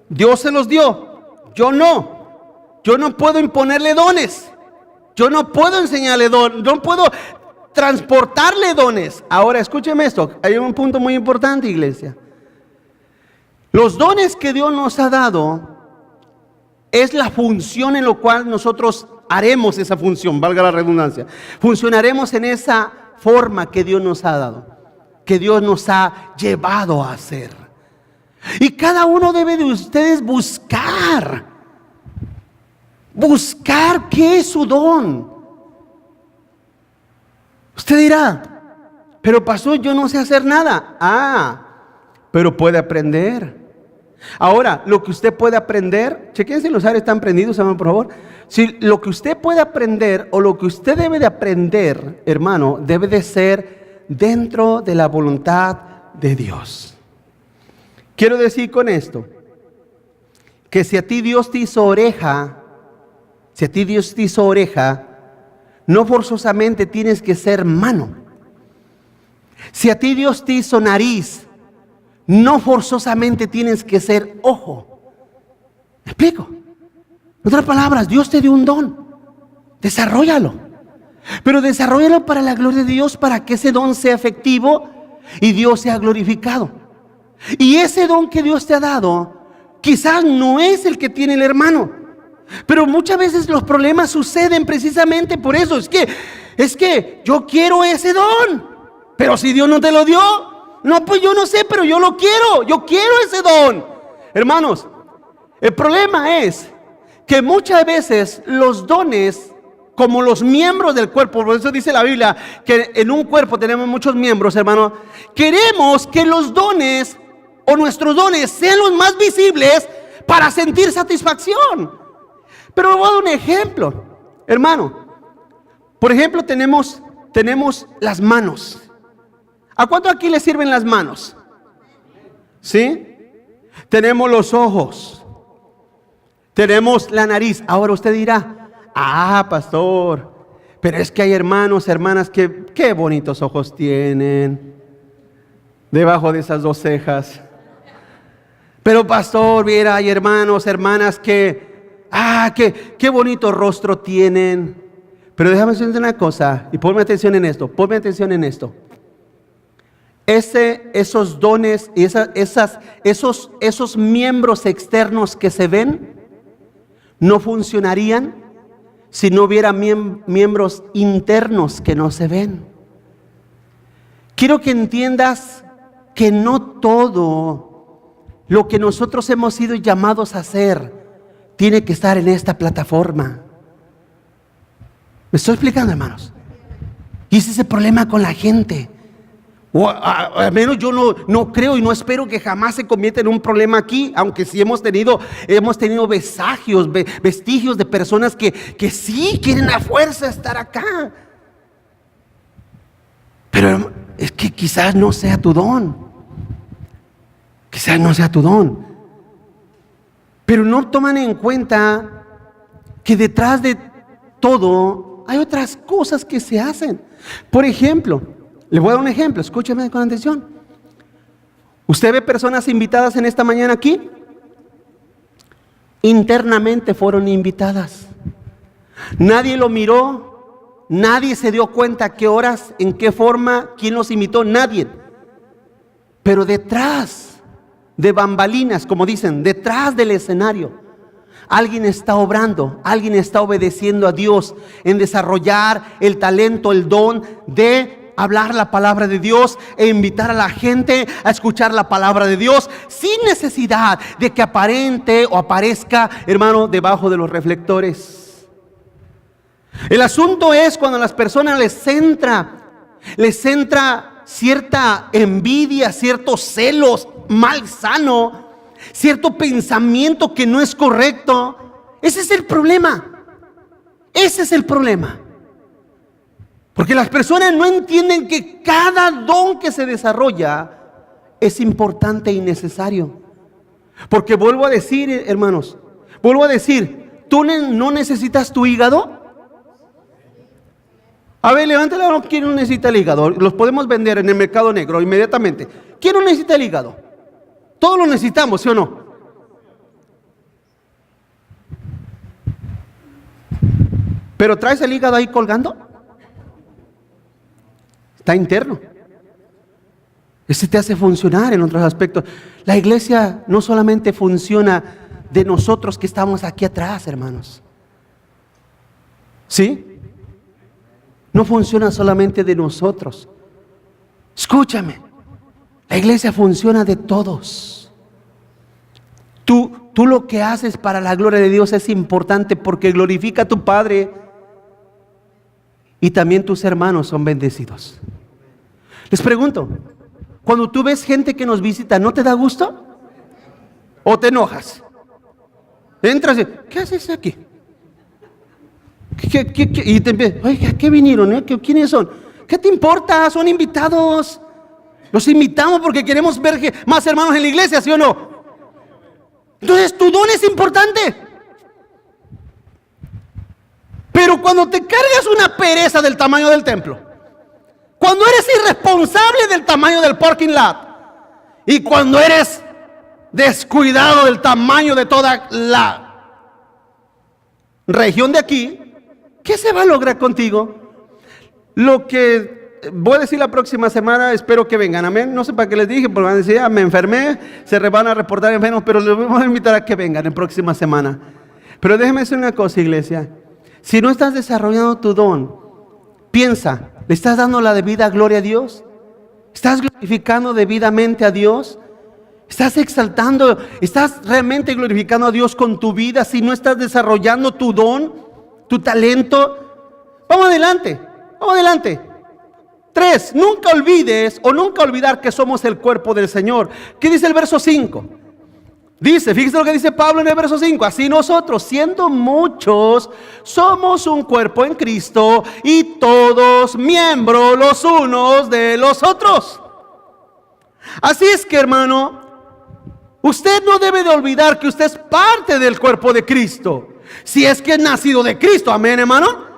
Dios se los dio, yo no. Yo no puedo imponerle dones. Yo no puedo enseñarle dones, no puedo transportarle dones. Ahora escúcheme esto, hay un punto muy importante, iglesia. Los dones que Dios nos ha dado es la función en la cual nosotros haremos esa función, valga la redundancia. Funcionaremos en esa forma que Dios nos ha dado, que Dios nos ha llevado a hacer. Y cada uno debe de ustedes buscar qué es su don. Usted dirá, pero pastor, yo no sé hacer nada. Pero puede aprender. Ahora, lo que usted puede aprender, chequen si los aires están prendidos, por favor. Si lo que usted puede aprender o lo que usted debe de aprender, hermano, debe de ser dentro de la voluntad de Dios. Quiero decir con esto, que si a ti Dios te hizo oreja, no forzosamente tienes que ser mano. Si a ti Dios te hizo nariz, no forzosamente tienes que ser ojo. ¿Me explico? En otras palabras, Dios te dio un don. Desarróllalo. Pero desarróllalo para la gloria de Dios, para que ese don sea efectivo y Dios sea glorificado. Y ese don que Dios te ha dado, quizás no es el que tiene el hermano. Pero muchas veces los problemas suceden precisamente por eso. Es que yo quiero ese don. Pero si Dios no te lo dio, no, pues yo no sé, pero yo lo quiero. Yo quiero ese don. Hermanos, el problema es que muchas veces los dones, como los miembros del cuerpo, por eso dice la Biblia que en un cuerpo tenemos muchos miembros, hermano. Queremos que los dones o nuestros dones sean los más visibles para sentir satisfacción. Pero voy a dar un ejemplo, hermano. Por ejemplo, tenemos las manos. ¿A cuánto aquí le sirven las manos? ¿Sí? Tenemos los ojos. Tenemos la nariz. Ahora usted dirá, pastor, pero es que hay hermanos, hermanas que qué bonitos ojos tienen debajo de esas dos cejas. Pero pastor, mira, hay hermanos, hermanas que qué bonito rostro tienen. Pero déjame decirte una cosa, y ponme atención en esto. Esos dones y esos miembros externos que se ven no funcionarían si no hubiera miembros internos que no se ven. Quiero que entiendas que no todo lo que nosotros hemos sido llamados a hacer tiene que estar en esta plataforma. ¿Me estoy explicando, hermanos? Y ese es el problema con la gente. O al menos yo no creo y no espero que jamás se convierta en un problema aquí, aunque sí hemos tenido vestigios de personas que sí quieren a fuerza estar acá. Pero es que quizás no sea tu don. Pero no toman en cuenta que detrás de todo hay otras cosas que se hacen. Por ejemplo, le voy a dar un ejemplo, escúcheme con atención. ¿Usted ve personas invitadas en esta mañana aquí? Internamente fueron invitadas. Nadie lo miró, nadie se dio cuenta a qué horas, en qué forma, quién los invitó, nadie. Pero detrás de bambalinas, como dicen, detrás del escenario, alguien está obrando, alguien está obedeciendo a Dios en desarrollar el talento, el don de hablar la palabra de Dios e invitar a la gente a escuchar la palabra de Dios sin necesidad de que aparente o aparezca, hermano, debajo de los reflectores. El asunto es cuando a las personas les entra cierta envidia, ciertos celos malsano, cierto pensamiento que no es correcto. Ese es el problema. Ese es el problema. Porque las personas no entienden que cada don que se desarrolla es importante y necesario. Porque vuelvo a decir, hermanos, ¿tú no necesitas tu hígado? A ver, levante la mano. ¿Quién no necesita el hígado? Los podemos vender en el mercado negro inmediatamente. ¿Quién no necesita el hígado? Todos lo necesitamos, ¿sí o no? Pero ¿traes el hígado ahí colgando? Está interno. Ese te hace funcionar en otros aspectos. La iglesia no solamente funciona de nosotros que estamos aquí atrás, hermanos. ¿Sí? No funciona solamente de nosotros. Escúchame. La iglesia funciona de todos. Tú lo que haces para la gloria de Dios es importante porque glorifica a tu Padre y también tus hermanos son bendecidos. Les pregunto, cuando tú ves gente que nos visita, ¿no te da gusto? ¿O te enojas? Entras y, ¿qué haces aquí? Y te empiezas, oiga, ¿qué vinieron? ¿Quiénes son? ¿Qué te importa? Son invitados. Los invitamos porque queremos ver más hermanos en la iglesia, ¿sí o no? Entonces tu don es importante. Pero cuando te cargas una pereza del tamaño del templo, cuando eres irresponsable del tamaño del parking lot, y cuando eres descuidado del tamaño de toda la región de aquí, ¿qué se va a lograr contigo? Lo que voy a decir la próxima semana, espero que vengan, amén. No sé para qué les dije, porque van a decir, me enfermé, van a reportar enfermos, pero les vamos a invitar a que vengan en próxima semana. Pero déjenme decir una cosa, iglesia. Si no estás desarrollando tu don, piensa, ¿le estás dando la debida gloria a Dios? ¿Estás glorificando debidamente a Dios? ¿Estás exaltando, estás realmente glorificando a Dios con tu vida si no estás desarrollando tu don, tu talento? Vamos adelante. 3, nunca olvides o nunca olvidar que somos el cuerpo del Señor. ¿Qué dice el verso 5? Dice, fíjese lo que dice Pablo en el verso 5. Así nosotros, siendo muchos, somos un cuerpo en Cristo y todos miembros los unos de los otros. Así es que, hermano, usted no debe de olvidar que usted es parte del cuerpo de Cristo. Si es que es nacido de Cristo, amén, hermano.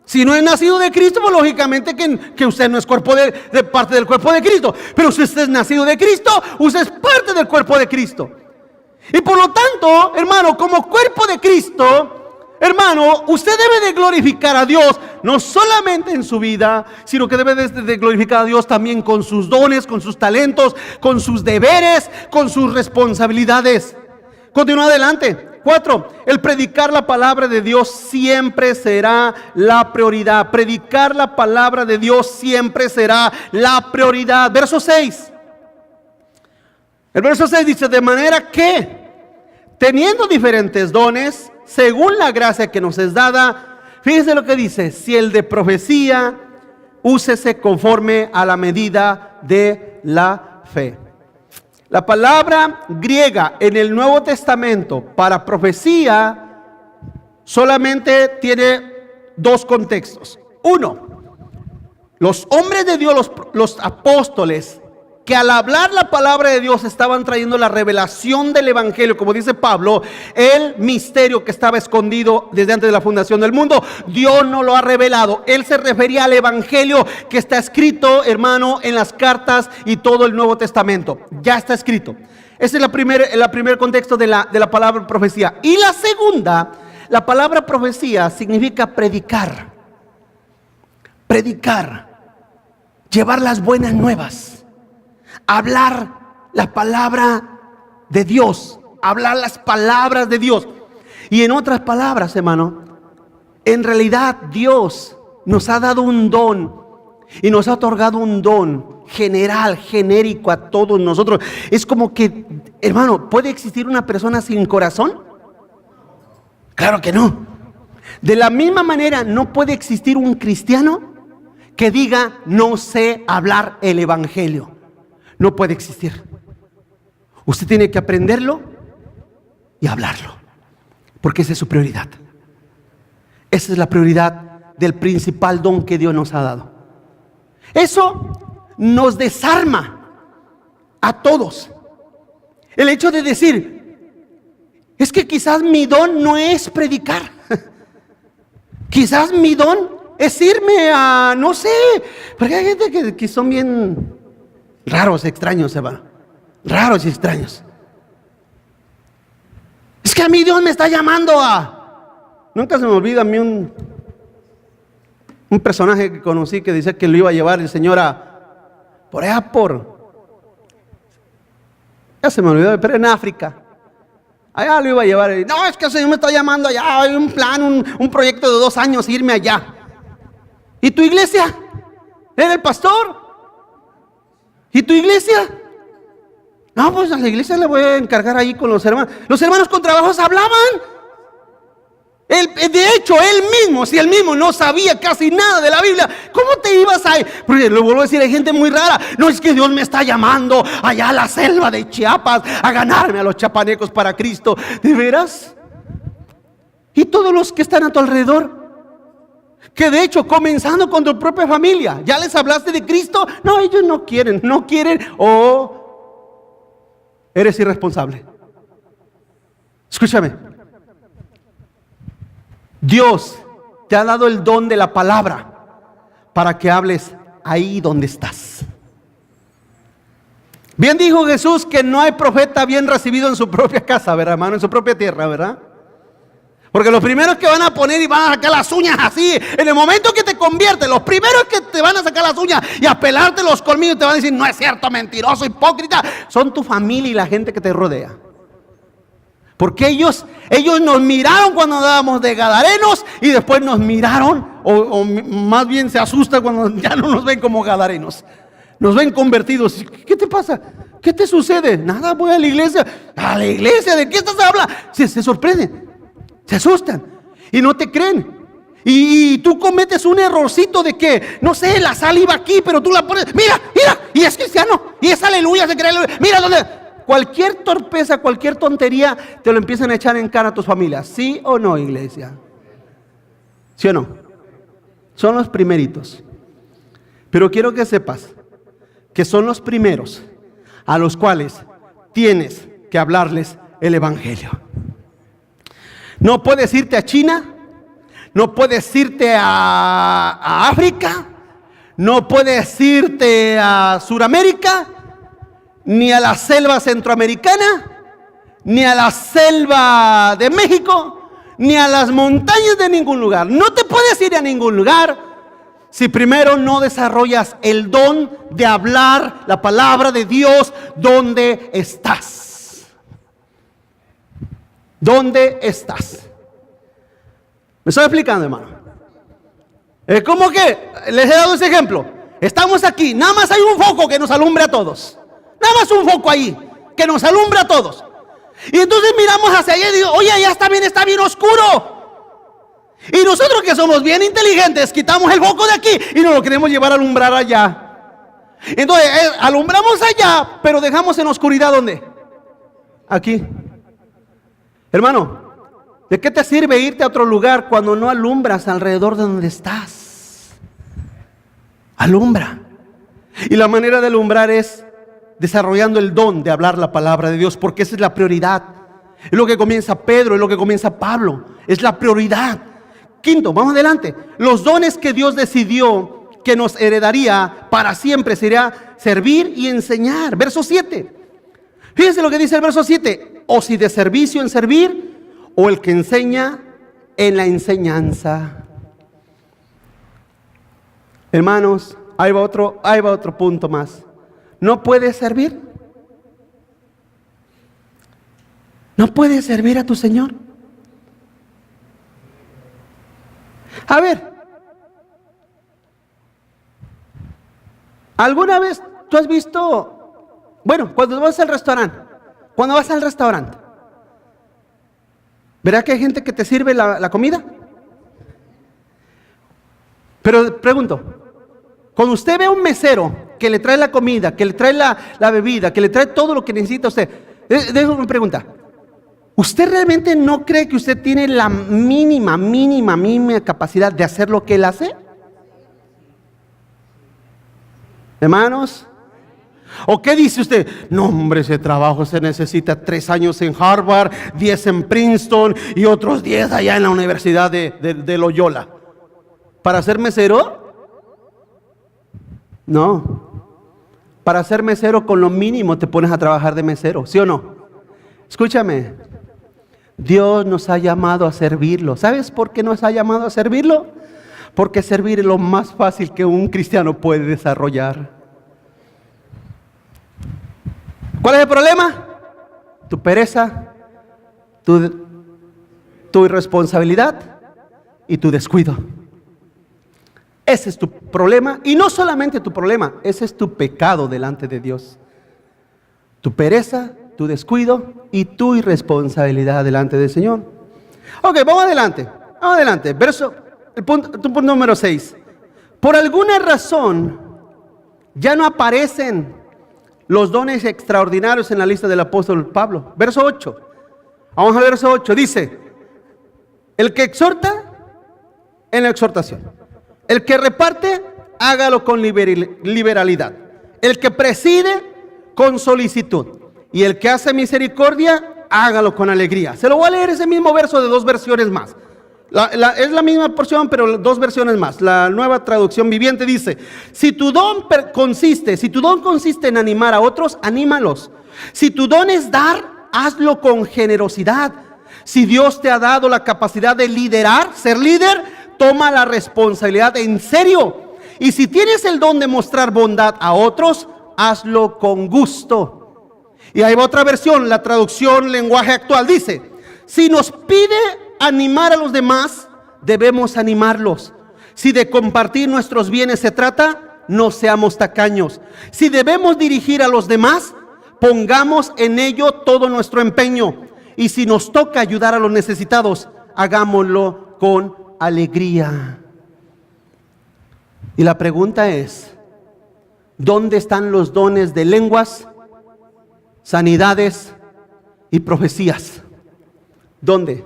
Si no es nacido de Cristo, pues lógicamente que usted no es parte del cuerpo de Cristo. Pero si usted es nacido de Cristo, usted es parte del cuerpo de Cristo. Y por lo tanto, hermano, como cuerpo de Cristo, hermano, usted debe de glorificar a Dios, no solamente en su vida, sino que debe de glorificar a Dios también con sus dones, con sus talentos, con sus deberes, con sus responsabilidades. Continúa adelante. 4, el predicar la palabra de Dios siempre será la prioridad. Predicar la palabra de Dios siempre será la prioridad. Verso 6. El verso 6 dice, de manera que, teniendo diferentes dones, según la gracia que nos es dada, fíjese lo que dice, si el de profecía, úsese conforme a la medida de la fe. La palabra griega en el Nuevo Testamento para profecía solamente tiene 2 contextos. 1, los hombres de Dios, los apóstoles, que al hablar la palabra de Dios estaban trayendo la revelación del evangelio, como dice Pablo, el misterio que estaba escondido desde antes de la fundación del mundo. Dios no lo ha revelado. Él se refería al evangelio que está escrito, hermano, en las cartas y todo el Nuevo Testamento. Ya está escrito. Ese es el primer contexto de la palabra profecía. Y la segunda, la palabra profecía significa predicar. Predicar. Llevar las buenas nuevas. Hablar la palabra de Dios. Hablar las palabras de Dios. Y en otras palabras, hermano, en realidad Dios nos ha dado un don. Y nos ha otorgado un don general, genérico a todos nosotros. Es como que, hermano, ¿puede existir una persona sin corazón? Claro que no. De la misma manera, no puede existir un cristiano que diga, no sé hablar el evangelio. No puede existir. Usted tiene que aprenderlo y hablarlo, porque esa es su prioridad. Esa es la prioridad del principal don que Dios nos ha dado. Eso nos desarma a todos. El hecho de decir, es que quizás mi don no es predicar. Quizás mi don es irme a, no sé, porque hay gente que son bien raros, extraños, hermano. Raros y extraños. Es que a mí Dios me está llamando a... Nunca se me olvida a mí un personaje que conocí que decía que lo iba a llevar el Señor por allá ya se me olvidó, pero en África. Allá lo iba a llevar. No, es que el Señor me está llamando allá. Hay un plan, un proyecto de 2 años, irme allá. ¿Y tu iglesia? ¿Era el pastor? ¿Y tu iglesia? No, pues a la iglesia le voy a encargar ahí con los hermanos. Los hermanos con trabajos hablaban. De hecho, él mismo, si él mismo no sabía casi nada de la Biblia, ¿cómo te ibas a ir? Porque lo vuelvo a decir, hay gente muy rara. No, es que Dios me está llamando allá a la selva de Chiapas a ganarme a los chapanecos para Cristo. ¿De veras? Y todos los que están a tu alrededor, que de hecho, comenzando con tu propia familia, ¿ya les hablaste de Cristo? No, ellos no quieren o eres irresponsable. Escúchame. Dios te ha dado el don de la palabra para que hables ahí donde estás. Bien dijo Jesús que no hay profeta bien recibido en su propia casa, ¿verdad, hermano? En su propia tierra, ¿verdad? Porque los primeros que van a poner y van a sacar las uñas así, en el momento que te conviertes, los primeros que te van a sacar las uñas y a pelarte los colmillos, te van a decir, no es cierto, mentiroso, hipócrita, son tu familia y la gente que te rodea. Porque ellos nos miraron cuando andábamos de gadarenos y después nos miraron, o más bien se asustan cuando ya no nos ven como gadarenos. Nos ven convertidos. ¿Qué te pasa? ¿Qué te sucede? Nada, voy a la iglesia. ¿A la iglesia? ¿De qué estás hablando? Se sorprenden, se asustan y no te creen. Y tú cometes un errorcito de que, no sé, la sal iba aquí, pero tú la pones, mira, y es cristiano, y es aleluya, se cree aleluya. Mira dónde... Cualquier torpeza, cualquier tontería, te lo empiezan a echar en cara a tus familias. ¿Sí o no, iglesia? ¿Sí o no? Son los primeritos. Pero quiero que sepas que son los primeros a los cuales tienes que hablarles el evangelio. No puedes irte a China, no puedes irte a África, no puedes irte a Sudamérica, ni a la selva centroamericana, ni a la selva de México, ni a las montañas de ningún lugar. No te puedes ir a ningún lugar si primero no desarrollas el don de hablar la palabra de Dios donde estás. ¿Dónde estás? ¿Me estoy explicando, hermano? ¿Cómo que? Les he dado ese ejemplo. Estamos aquí, nada más hay un foco que nos alumbre a todos. Nada más un foco ahí que nos alumbra a todos. Y entonces miramos hacia allá y digo, oye, ya está bien oscuro. Y nosotros que somos bien inteligentes, quitamos el foco de aquí y nos lo queremos llevar a alumbrar allá. Entonces, alumbramos allá, pero dejamos en oscuridad, ¿dónde? Aquí. Hermano, ¿de qué te sirve irte a otro lugar cuando no alumbras alrededor de donde estás? Alumbra. Y la manera de alumbrar es desarrollando el don de hablar la palabra de Dios, porque esa es la prioridad. Es lo que comienza Pedro, es lo que comienza Pablo, es la prioridad. Quinto, vamos adelante. Los dones que Dios decidió que nos heredaría para siempre sería servir y enseñar. Verso 7. Fíjense lo que dice el verso 7. O si de servicio en servir, o el que enseña en la enseñanza. Hermanos, ahí va otro punto más. ¿No puedes servir? ¿No puedes servir a tu Señor? A ver, ¿alguna vez tú has visto, bueno, cuando vas al restaurante, ¿verdad que hay gente que te sirve la comida? Pero pregunto, cuando usted ve a un mesero que le trae la comida, que le trae la bebida, que le trae todo lo que necesita usted, déjame una pregunta. ¿Usted realmente no cree que usted tiene la mínima capacidad de hacer lo que él hace? Hermanos, ¿o qué dice usted? No, hombre, ese trabajo se necesita 3 años en Harvard, 10 en Princeton y otros 10 allá en la Universidad de Loyola. ¿Para ser mesero? No. Para ser mesero con lo mínimo te pones a trabajar de mesero, ¿sí o no? Escúchame. Dios nos ha llamado a servirlo. ¿Sabes por qué nos ha llamado a servirlo? Porque servir es lo más fácil que un cristiano puede desarrollar. ¿Cuál es el problema? Tu pereza, tu irresponsabilidad y tu descuido. Ese es tu problema, y no solamente tu problema, ese es tu pecado delante de Dios. Tu pereza, tu descuido y tu irresponsabilidad delante del Señor. Ok, vamos adelante. Punto número 6. Por alguna razón ya no aparecen los dones extraordinarios en la lista del apóstol Pablo. Verso 8. Vamos al verso 8. Dice: el que exhorta, en la exhortación. El que reparte, hágalo con liberalidad. El que preside, con solicitud. Y el que hace misericordia, hágalo con alegría. Se lo voy a leer ese mismo verso de 2 versiones más. Es la misma porción, pero 2 versiones más. La Nueva Traducción Viviente dice: si tu don consiste en animar a otros, anímalos. Si tu don es dar, hazlo con generosidad. Si Dios te ha dado la capacidad de liderar, ser líder, toma la responsabilidad en serio. Y si tienes el don de mostrar bondad a otros, hazlo con gusto. Y hay otra versión, la traducción lenguaje actual, dice: si nos pide animar a los demás, debemos animarlos. Si de compartir nuestros bienes se trata, no seamos tacaños. Si debemos dirigir a los demás, pongamos en ello todo nuestro empeño. Y si nos toca ayudar a los necesitados, hagámoslo con alegría. Y la pregunta es: ¿dónde están los dones de lenguas, sanidades y profecías? ¿Dónde?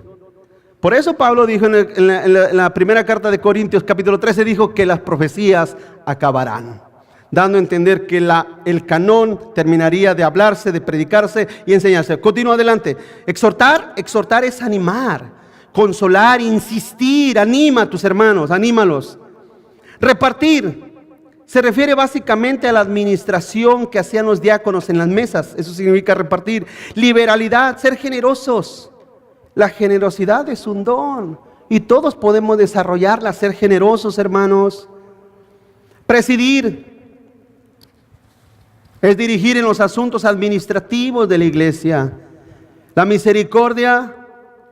Por eso Pablo dijo en la primera carta de Corintios capítulo 13, dijo que las profecías acabarán, dando a entender que el canón terminaría de hablarse, de predicarse y enseñarse. Continúa adelante. Exhortar es animar, consolar, insistir. Anima a tus hermanos, anímalos. Repartir se refiere básicamente a la administración que hacían los diáconos en las mesas. Eso significa repartir. Liberalidad, ser generosos. La generosidad es un don y todos podemos desarrollarla, ser generosos, hermanos. Presidir es dirigir en los asuntos administrativos de la iglesia. La misericordia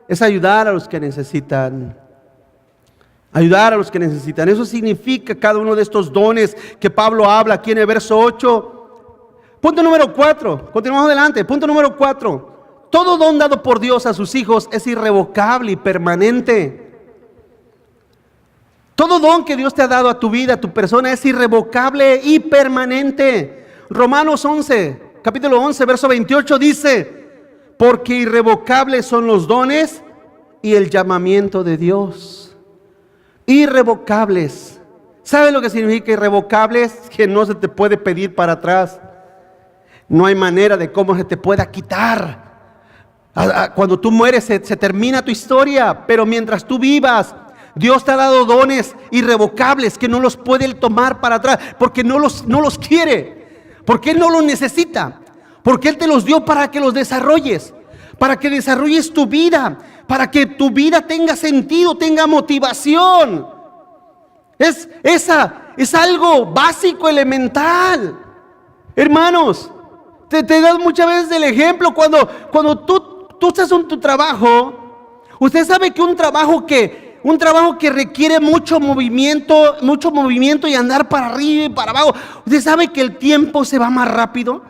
es ayudar a los que necesitan. Ayudar a los que necesitan. Eso significa cada uno de estos dones que Pablo habla aquí en el verso 8. Punto número 4. Continuamos adelante. Punto número 4. Todo don dado por Dios a sus hijos es irrevocable y permanente. Todo don que Dios te ha dado a tu vida, a tu persona, es irrevocable y permanente. Romanos 11, capítulo 11, verso 28 dice: porque irrevocables son los dones y el llamamiento de Dios. Irrevocables. ¿Sabe lo que significa irrevocables? Que no se te puede pedir para atrás. No hay manera de cómo se te pueda quitar. Cuando tú mueres se termina tu historia, pero mientras tú vivas, Dios te ha dado dones irrevocables que no los puede Él tomar para atrás, porque no los quiere, porque Él no los necesita, porque Él te los dio para que los desarrolles, para que desarrolles tu vida, para que tu vida tenga sentido, tenga motivación. Es algo básico, elemental. Hermanos, te das muchas veces el ejemplo cuando tú estás en tu trabajo. Usted sabe que un trabajo que requiere mucho movimiento y andar para arriba y para abajo. Usted sabe que el tiempo se va más rápido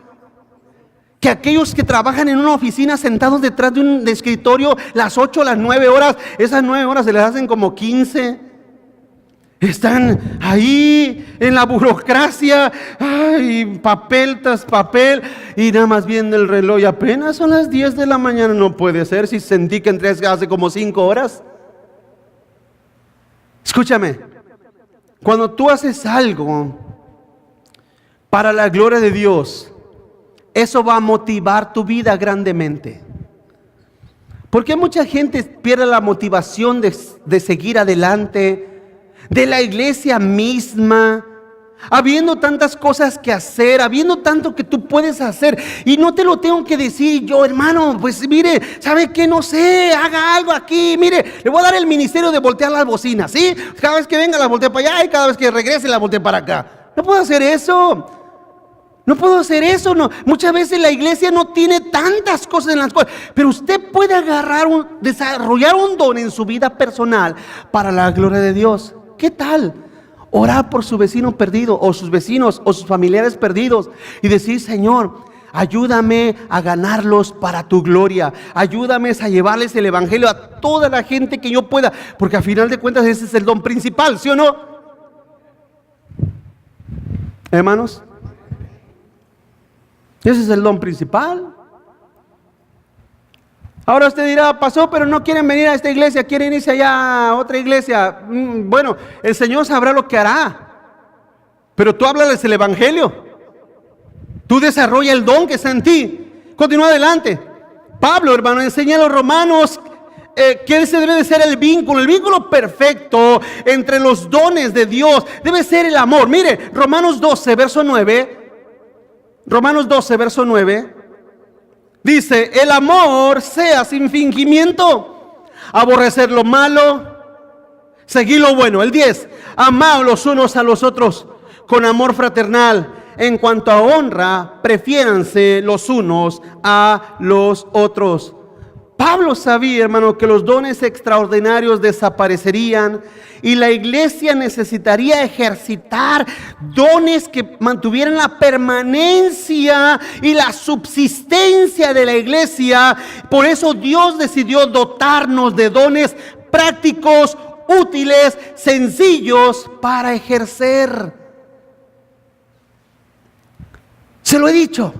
que aquellos que trabajan en una oficina sentados detrás de un escritorio las 8, las 9 horas. Esas 9 horas se les hacen como 15. Están ahí en la burocracia, papel tras papel, y nada más viendo el reloj, y apenas son las 10 de la mañana. No puede ser, si sentí que entré hace como 5 horas. Escúchame, cuando tú haces algo para la gloria de Dios, eso va a motivar tu vida grandemente. Porque mucha gente pierde la motivación de seguir adelante, de la iglesia misma, habiendo tantas cosas que hacer, habiendo tanto que tú puedes hacer, y no te lo tengo que decir yo, hermano. Pues mire, ¿sabe qué? No sé, haga algo aquí. Mire, le voy a dar el ministerio de voltear las bocinas, ¿sí? Cada vez que venga la voltee para allá, y cada vez que regrese la voltee para acá. No puedo hacer eso. No puedo hacer eso, no. Muchas veces la iglesia no tiene tantas cosas en las cosas, pero usted puede desarrollar un don en su vida personal para la gloria de Dios. ¿Qué tal orar por su vecino perdido, o sus vecinos, o sus familiares perdidos, y decir: Señor, ayúdame a ganarlos para tu gloria, ayúdame a llevarles el evangelio a toda la gente que yo pueda? Porque a final de cuentas ese es el don principal, ¿sí o no? Hermanos, ese es el don principal. Ahora usted dirá: pasó, pero no quieren venir a esta iglesia, quieren irse allá a otra iglesia. Bueno, el Señor sabrá lo que hará, pero tú háblales el evangelio. Tú desarrolla el don que está en ti. Continúa adelante. Pablo, hermano, enseña a los romanos que ese debe de ser el vínculo perfecto entre los dones de Dios. Debe ser el amor. Mire, Romanos 12, verso 9. Romanos 12, verso 9. Dice: el amor sea sin fingimiento, aborrecer lo malo, seguir lo bueno. El 10, amaos los unos a los otros con amor fraternal. En cuanto a honra, prefiéranse los unos a los otros. Pablo sabía, hermano, que los dones extraordinarios desaparecerían y la iglesia necesitaría ejercitar dones que mantuvieran la permanencia y la subsistencia de la iglesia. Por eso Dios decidió dotarnos de dones prácticos, útiles, sencillos para ejercer. Se lo he dicho.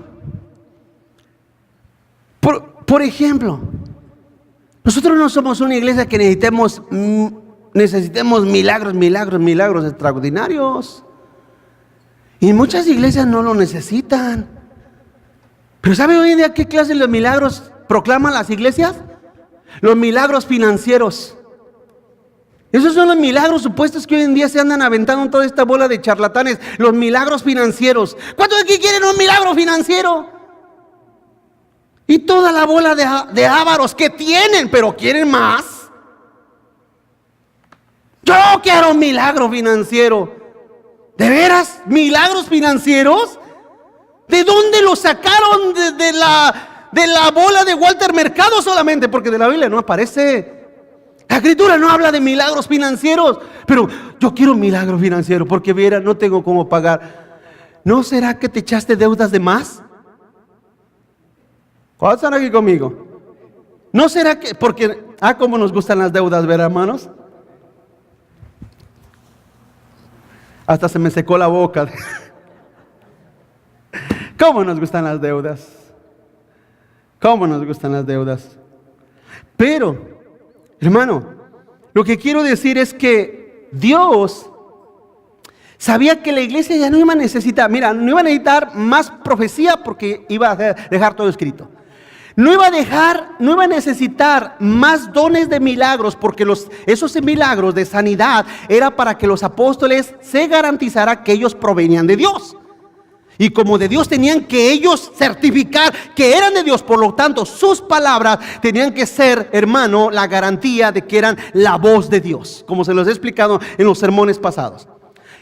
Por ejemplo, nosotros no somos una iglesia que necesitemos milagros extraordinarios. Y muchas iglesias no lo necesitan. Pero ¿sabe hoy en día qué clase de milagros proclaman las iglesias? Los milagros financieros. Esos son los milagros supuestos que hoy en día se andan aventando en toda esta bola de charlatanes. Los milagros financieros. ¿Cuántos de aquí quieren un milagro financiero? Y toda la bola de ávaros que tienen, pero quieren más. Yo quiero un milagro financiero. ¿De veras? ¿Milagros financieros? ¿De dónde lo sacaron? ¿De la bola de Walter Mercado solamente? Porque de la Biblia no aparece. La Escritura no habla de milagros financieros. Pero yo quiero un milagro financiero porque viera, no tengo cómo pagar. ¿No será que te echaste deudas de más? ¿Cuántos están aquí conmigo? ¿No será que, porque, cómo nos gustan las deudas, ver, hermanos? Hasta se me secó la boca. ¿Cómo nos gustan las deudas? ¿Cómo nos gustan las deudas? Pero, hermano, lo que quiero decir es que Dios Sabía que la iglesia ya no iba a necesitar, mira, no iba a necesitar más profecía porque iba a dejar todo escrito. No iba a necesitar más dones de milagros porque esos milagros de sanidad era para que los apóstoles se garantizara que ellos provenían de Dios. Y como de Dios tenían que ellos certificar que eran de Dios, por lo tanto sus palabras tenían que ser, hermano, la garantía de que eran la voz de Dios, como se los he explicado en los sermones pasados.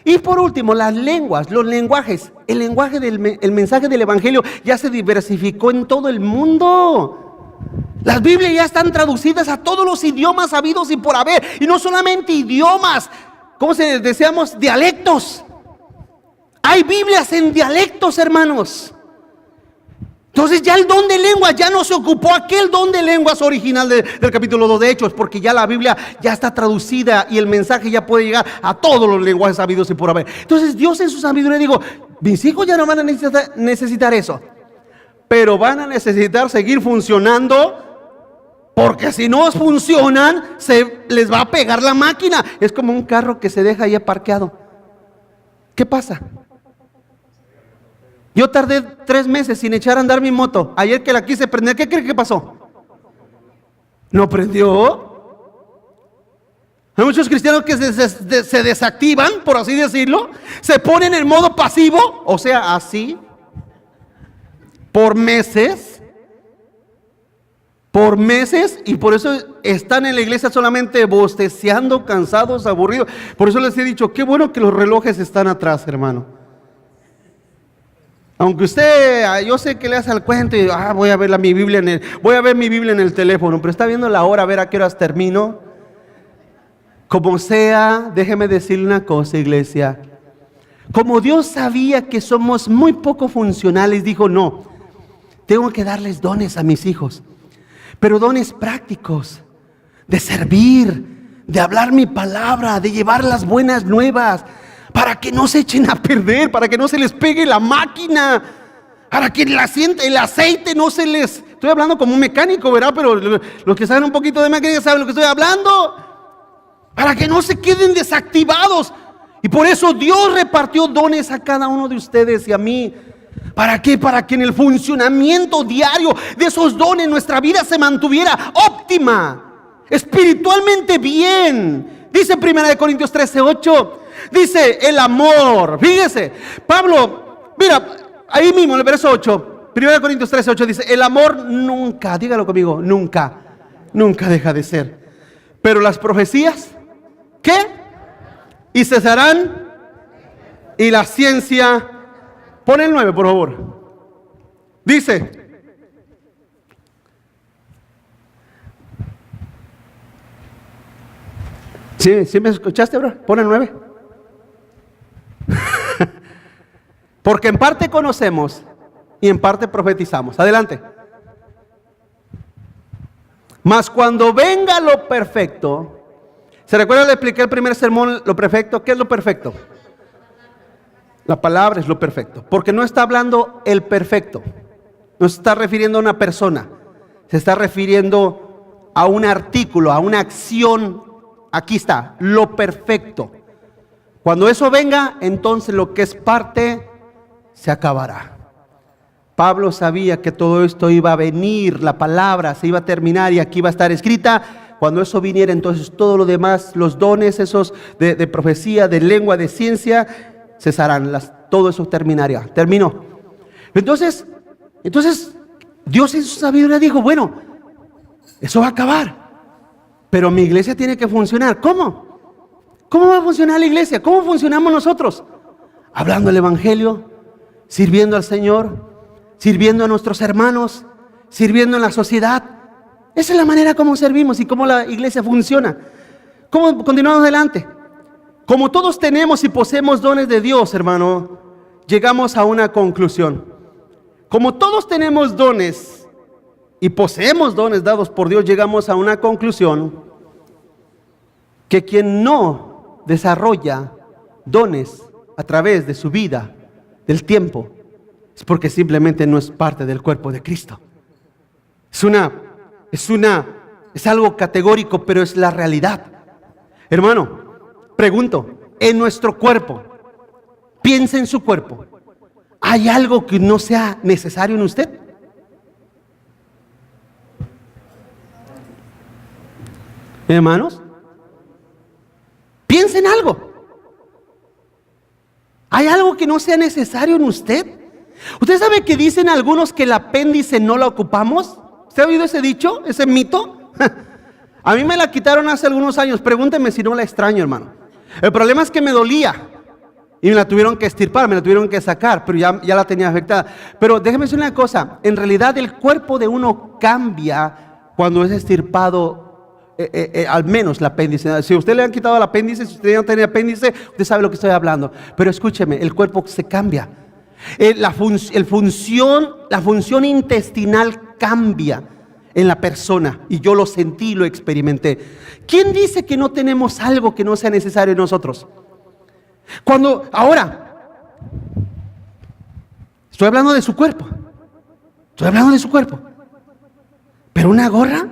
Y por último, las lenguas, los lenguajes. El lenguaje el mensaje del evangelio ya se diversificó en todo el mundo. Las Biblias ya están traducidas a todos los idiomas habidos y por haber. Y no solamente idiomas, ¿cómo se deseamos? Dialectos. Hay Biblias en dialectos, hermanos. Entonces ya el don de lenguas ya no se ocupó aquel don de lenguas original del capítulo 2 de Hechos, porque ya la Biblia ya está traducida y el mensaje ya puede llegar a todos los lenguajes habidos y por haber. Entonces Dios en su sabiduría dijo, mis hijos ya no van a necesitar eso, pero van a necesitar seguir funcionando, porque si no funcionan, se les va a pegar la máquina. Es como un carro que se deja ahí parqueado. ¿Qué pasa? Yo tardé 3 meses sin echar a andar mi moto. Ayer que la quise prender, ¿qué cree que pasó? ¿No prendió? Hay muchos cristianos que se desactivan, por así decirlo. Se ponen en modo pasivo, o sea, así, por meses. Y por eso están en la iglesia solamente bosteceando, cansados, aburridos. Por eso les he dicho, qué bueno que los relojes están atrás, hermano. Aunque usted, yo sé que le hace al cuento y voy a ver mi Biblia en el teléfono, pero está viendo la hora, a ver a qué horas termino. Como sea, déjeme decirle una cosa, iglesia. Como Dios sabía que somos muy poco funcionales, dijo, no, tengo que darles dones a mis hijos, pero dones prácticos, de servir, de hablar mi palabra, de llevar las buenas nuevas, para que no se echen a perder, para que no se les pegue la máquina, para que el aceite no se les... Estoy hablando como un mecánico, ¿verdad? Pero los que saben un poquito de mecánica saben lo que estoy hablando. Para que no se queden desactivados. Y por eso Dios repartió dones a cada uno de ustedes y a mí. ¿Para qué? Para que en el funcionamiento diario de esos dones nuestra vida se mantuviera óptima, espiritualmente bien. Dice 1 Corintios 13:8. Dice el amor, fíjese, Pablo, mira, ahí mismo en el verso 8, 1 Corintios 13:8 dice, el amor nunca, dígalo conmigo, nunca deja de ser. Pero las profecías, ¿qué? Y cesarán, y la ciencia, pon el 9 por favor, dice, ¿sí me escuchaste, bro? Pon el 9. Porque en parte conocemos y en parte profetizamos. Adelante. Mas cuando venga lo perfecto, ¿se recuerda? Le expliqué el primer sermón lo perfecto. ¿Qué es lo perfecto? La palabra es lo perfecto. Porque no está hablando el perfecto, no se está refiriendo a una persona, se está refiriendo a un artículo, a una acción. Aquí está, lo perfecto. Cuando eso venga, entonces lo que es parte se acabará. Pablo sabía que todo esto iba a venir, la palabra se iba a terminar y aquí iba a estar escrita. Cuando eso viniera, entonces todo lo demás, los dones esos de profecía, de lengua, de ciencia, cesarán. Todo eso terminaría. Terminó. Entonces Dios en su sabiduría dijo, bueno, eso va a acabar, pero mi iglesia tiene que funcionar. ¿Cómo? ¿Cómo va a funcionar la iglesia? ¿Cómo funcionamos nosotros? Hablando el evangelio, sirviendo al Señor, sirviendo a nuestros hermanos, sirviendo en la sociedad. Esa es la manera como servimos y cómo la iglesia funciona. ¿Cómo continuamos adelante? Como todos tenemos y poseemos dones de Dios, hermano, llegamos a una conclusión. Como todos tenemos dones y poseemos dones dados por Dios, llegamos a una conclusión: que quien no desarrolla dones a través de su vida, del tiempo, es porque simplemente no es parte del cuerpo de Cristo. Es algo categórico, pero es la realidad. Hermano, pregunto, en nuestro cuerpo, Piense en su cuerpo. ¿Hay algo que no sea necesario en usted? Hermanos, piense en algo. ¿Hay algo que no sea necesario en usted? ¿Usted sabe que dicen algunos que el apéndice no lo ocupamos? ¿Usted ha oído ese dicho, ese mito? A mí me la quitaron hace algunos años. Pregúnteme si no la extraño, hermano. El problema es que me dolía y me la tuvieron que extirpar, me la tuvieron que sacar, pero ya la tenía afectada. Pero déjeme decir una cosa, en realidad el cuerpo de uno cambia cuando es extirpado. Al menos el apéndice. Si a usted le han quitado el apéndice, si usted no tiene apéndice, usted sabe lo que estoy hablando. Pero escúcheme, el cuerpo se cambia. La función intestinal cambia en la persona. Y yo lo sentí, lo experimenté. ¿Quién dice que no tenemos algo que no sea necesario en nosotros? Ahora, estoy hablando de su cuerpo. Estoy hablando de su cuerpo. Pero una gorra.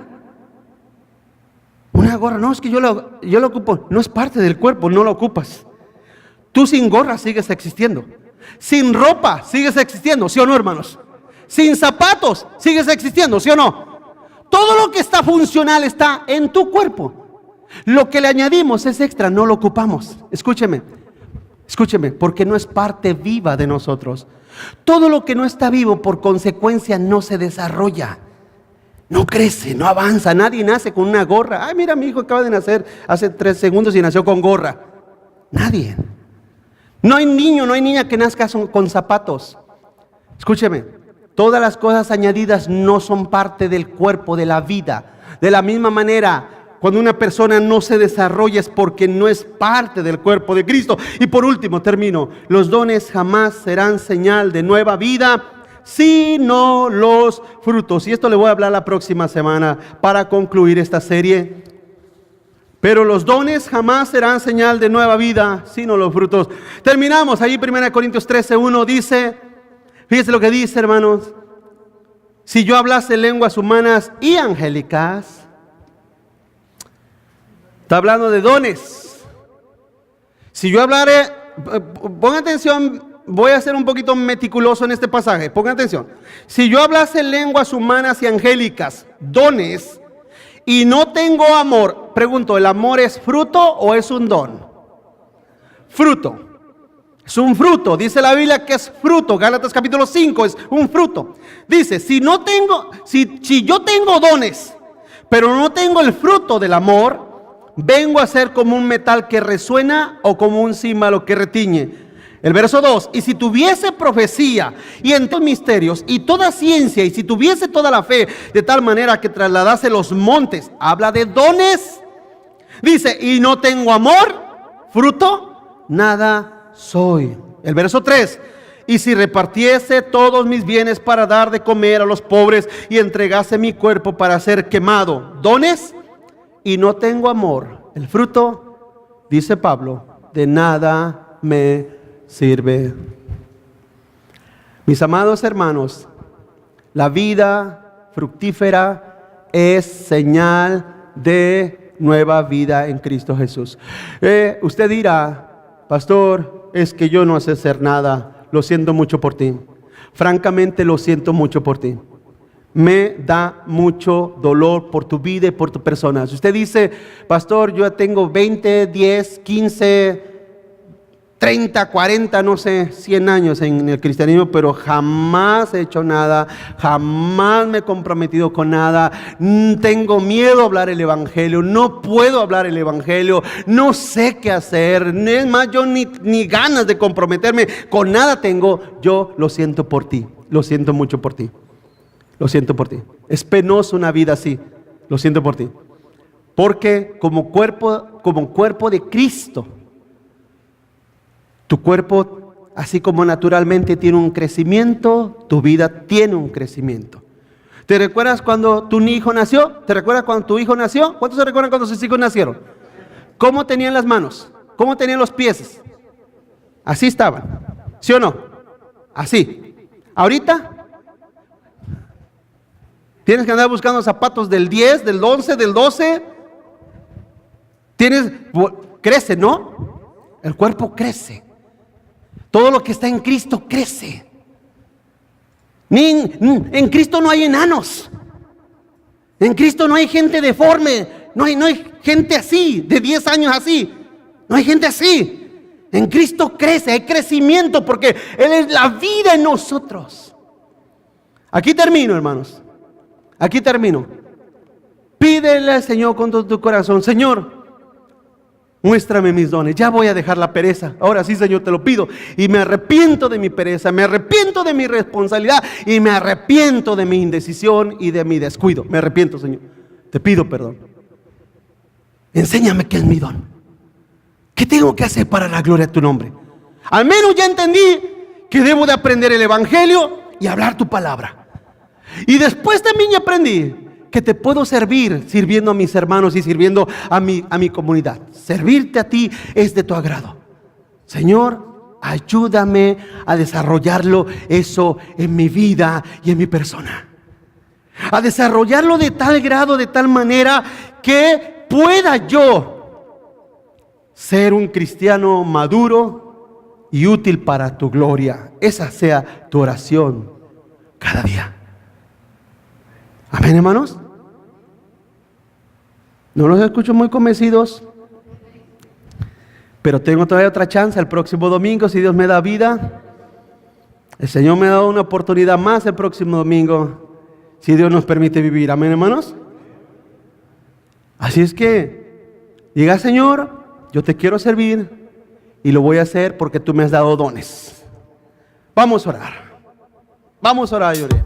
Una gorra, no, es que yo lo ocupo. No es parte del cuerpo, no lo ocupas. Tú sin gorra sigues existiendo. Sin ropa sigues existiendo, ¿sí o no, hermanos? Sin zapatos sigues existiendo, ¿sí o no? Todo lo que está funcional está en tu cuerpo. Lo que le añadimos es extra, no lo ocupamos. Escúcheme, porque no es parte viva de nosotros. Todo lo que no está vivo, por consecuencia, no se desarrolla. No crece, no avanza. Nadie nace con una gorra. Ay, mira, mi hijo acaba de nacer hace 3 segundos y nació con gorra. Nadie. No hay niño, no hay niña que nazca con zapatos. Escúcheme, todas las cosas añadidas no son parte del cuerpo, de la vida. De la misma manera, cuando una persona no se desarrolla es porque no es parte del cuerpo de Cristo. Y por último, termino. Los dones jamás serán señal de nueva vida, sino los frutos. Y esto le voy a hablar la próxima semana para concluir esta serie. Pero los dones jamás serán señal de nueva vida, sino los frutos. Terminamos ahí, 1 Corintios 13:1 dice, fíjese lo que dice, hermanos. Si yo hablase lenguas humanas y angélicas, está hablando de dones. Si yo hablare, pongan atención. Voy a ser un poquito meticuloso en este pasaje. Pongan atención. Si yo hablase lenguas humanas y angélicas, dones, y no tengo amor, pregunto, ¿el amor es fruto o es un don? Fruto. Es un fruto. Dice la Biblia que es fruto. Gálatas capítulo 5 es un fruto. Dice, si yo tengo dones, pero no tengo el fruto del amor, vengo a ser como un metal que resuena o como un címbalo que retiñe. El verso 2, y si tuviese profecía y en todos misterios y toda ciencia, y si tuviese toda la fe de tal manera que trasladase los montes, habla de dones. Dice, y no tengo amor, fruto, nada soy. El verso 3, y si repartiese todos mis bienes para dar de comer a los pobres y entregase mi cuerpo para ser quemado, dones, y no tengo amor, el fruto, dice Pablo, de nada me sirve. Mis amados hermanos, la vida fructífera es señal de nueva vida en Cristo Jesús. Usted dirá, pastor, es que yo no sé hacer nada. Lo siento mucho por ti. Francamente lo siento mucho por ti. Me da mucho dolor por tu vida y por tu persona. Si usted dice, pastor, yo tengo 20, 10, 15, 30, 40, no sé, 100 años en el cristianismo, pero jamás he hecho nada, jamás me he comprometido con nada, tengo miedo a hablar el evangelio, no puedo hablar el evangelio, no sé qué hacer, es más, yo ni ganas de comprometerme con nada tengo. Yo lo siento por ti, lo siento mucho por ti, lo siento por ti. Es penoso una vida así, lo siento por ti, porque como cuerpo de Cristo, tu cuerpo, así como naturalmente tiene un crecimiento, tu vida tiene un crecimiento. ¿Te recuerdas cuando tu hijo nació? ¿Te recuerdas cuando tu hijo nació? ¿Cuántos se recuerdan cuando sus hijos nacieron? ¿Cómo tenían las manos? ¿Cómo tenían los pies? Así estaban, ¿sí o no? Así. Ahorita tienes que andar buscando zapatos del 10, del 11, del 12. Crece, ¿no? El cuerpo crece. Todo lo que está en Cristo crece. En Cristo no hay enanos. En Cristo no hay gente deforme. No hay gente así, de 10 años así. No hay gente así. En Cristo crece, hay crecimiento porque Él es la vida en nosotros. Aquí termino, hermanos. Aquí termino. Pídele al Señor con todo tu corazón: Señor, muéstrame mis dones. Ya voy a dejar la pereza. Ahora sí, Señor, te lo pido. Y me arrepiento de mi pereza, me arrepiento de mi responsabilidad y me arrepiento de mi indecisión y de mi descuido. Me arrepiento, Señor. Te pido perdón. Enséñame qué es mi don. ¿Qué tengo que hacer para la gloria de tu nombre? Al menos ya entendí que debo de aprender el Evangelio y hablar tu palabra. Y después también ya aprendí que te puedo servir sirviendo a mis hermanos y sirviendo a mi comunidad. Servirte a ti es de tu agrado. Señor, ayúdame a desarrollarlo eso en mi vida y en mi persona. A desarrollarlo de tal grado, de tal manera que pueda yo ser un cristiano maduro y útil para tu gloria. Esa sea tu oración cada día. Amén, hermanos. No los escucho muy convencidos, pero tengo todavía otra chance el próximo domingo, si Dios me da vida. El Señor me ha dado una oportunidad más el próximo domingo, si Dios nos permite vivir. Amén, hermanos. Así es que diga: Señor, yo te quiero servir y lo voy a hacer porque tú me has dado dones. Vamos a orar. Vamos a orar, lloré.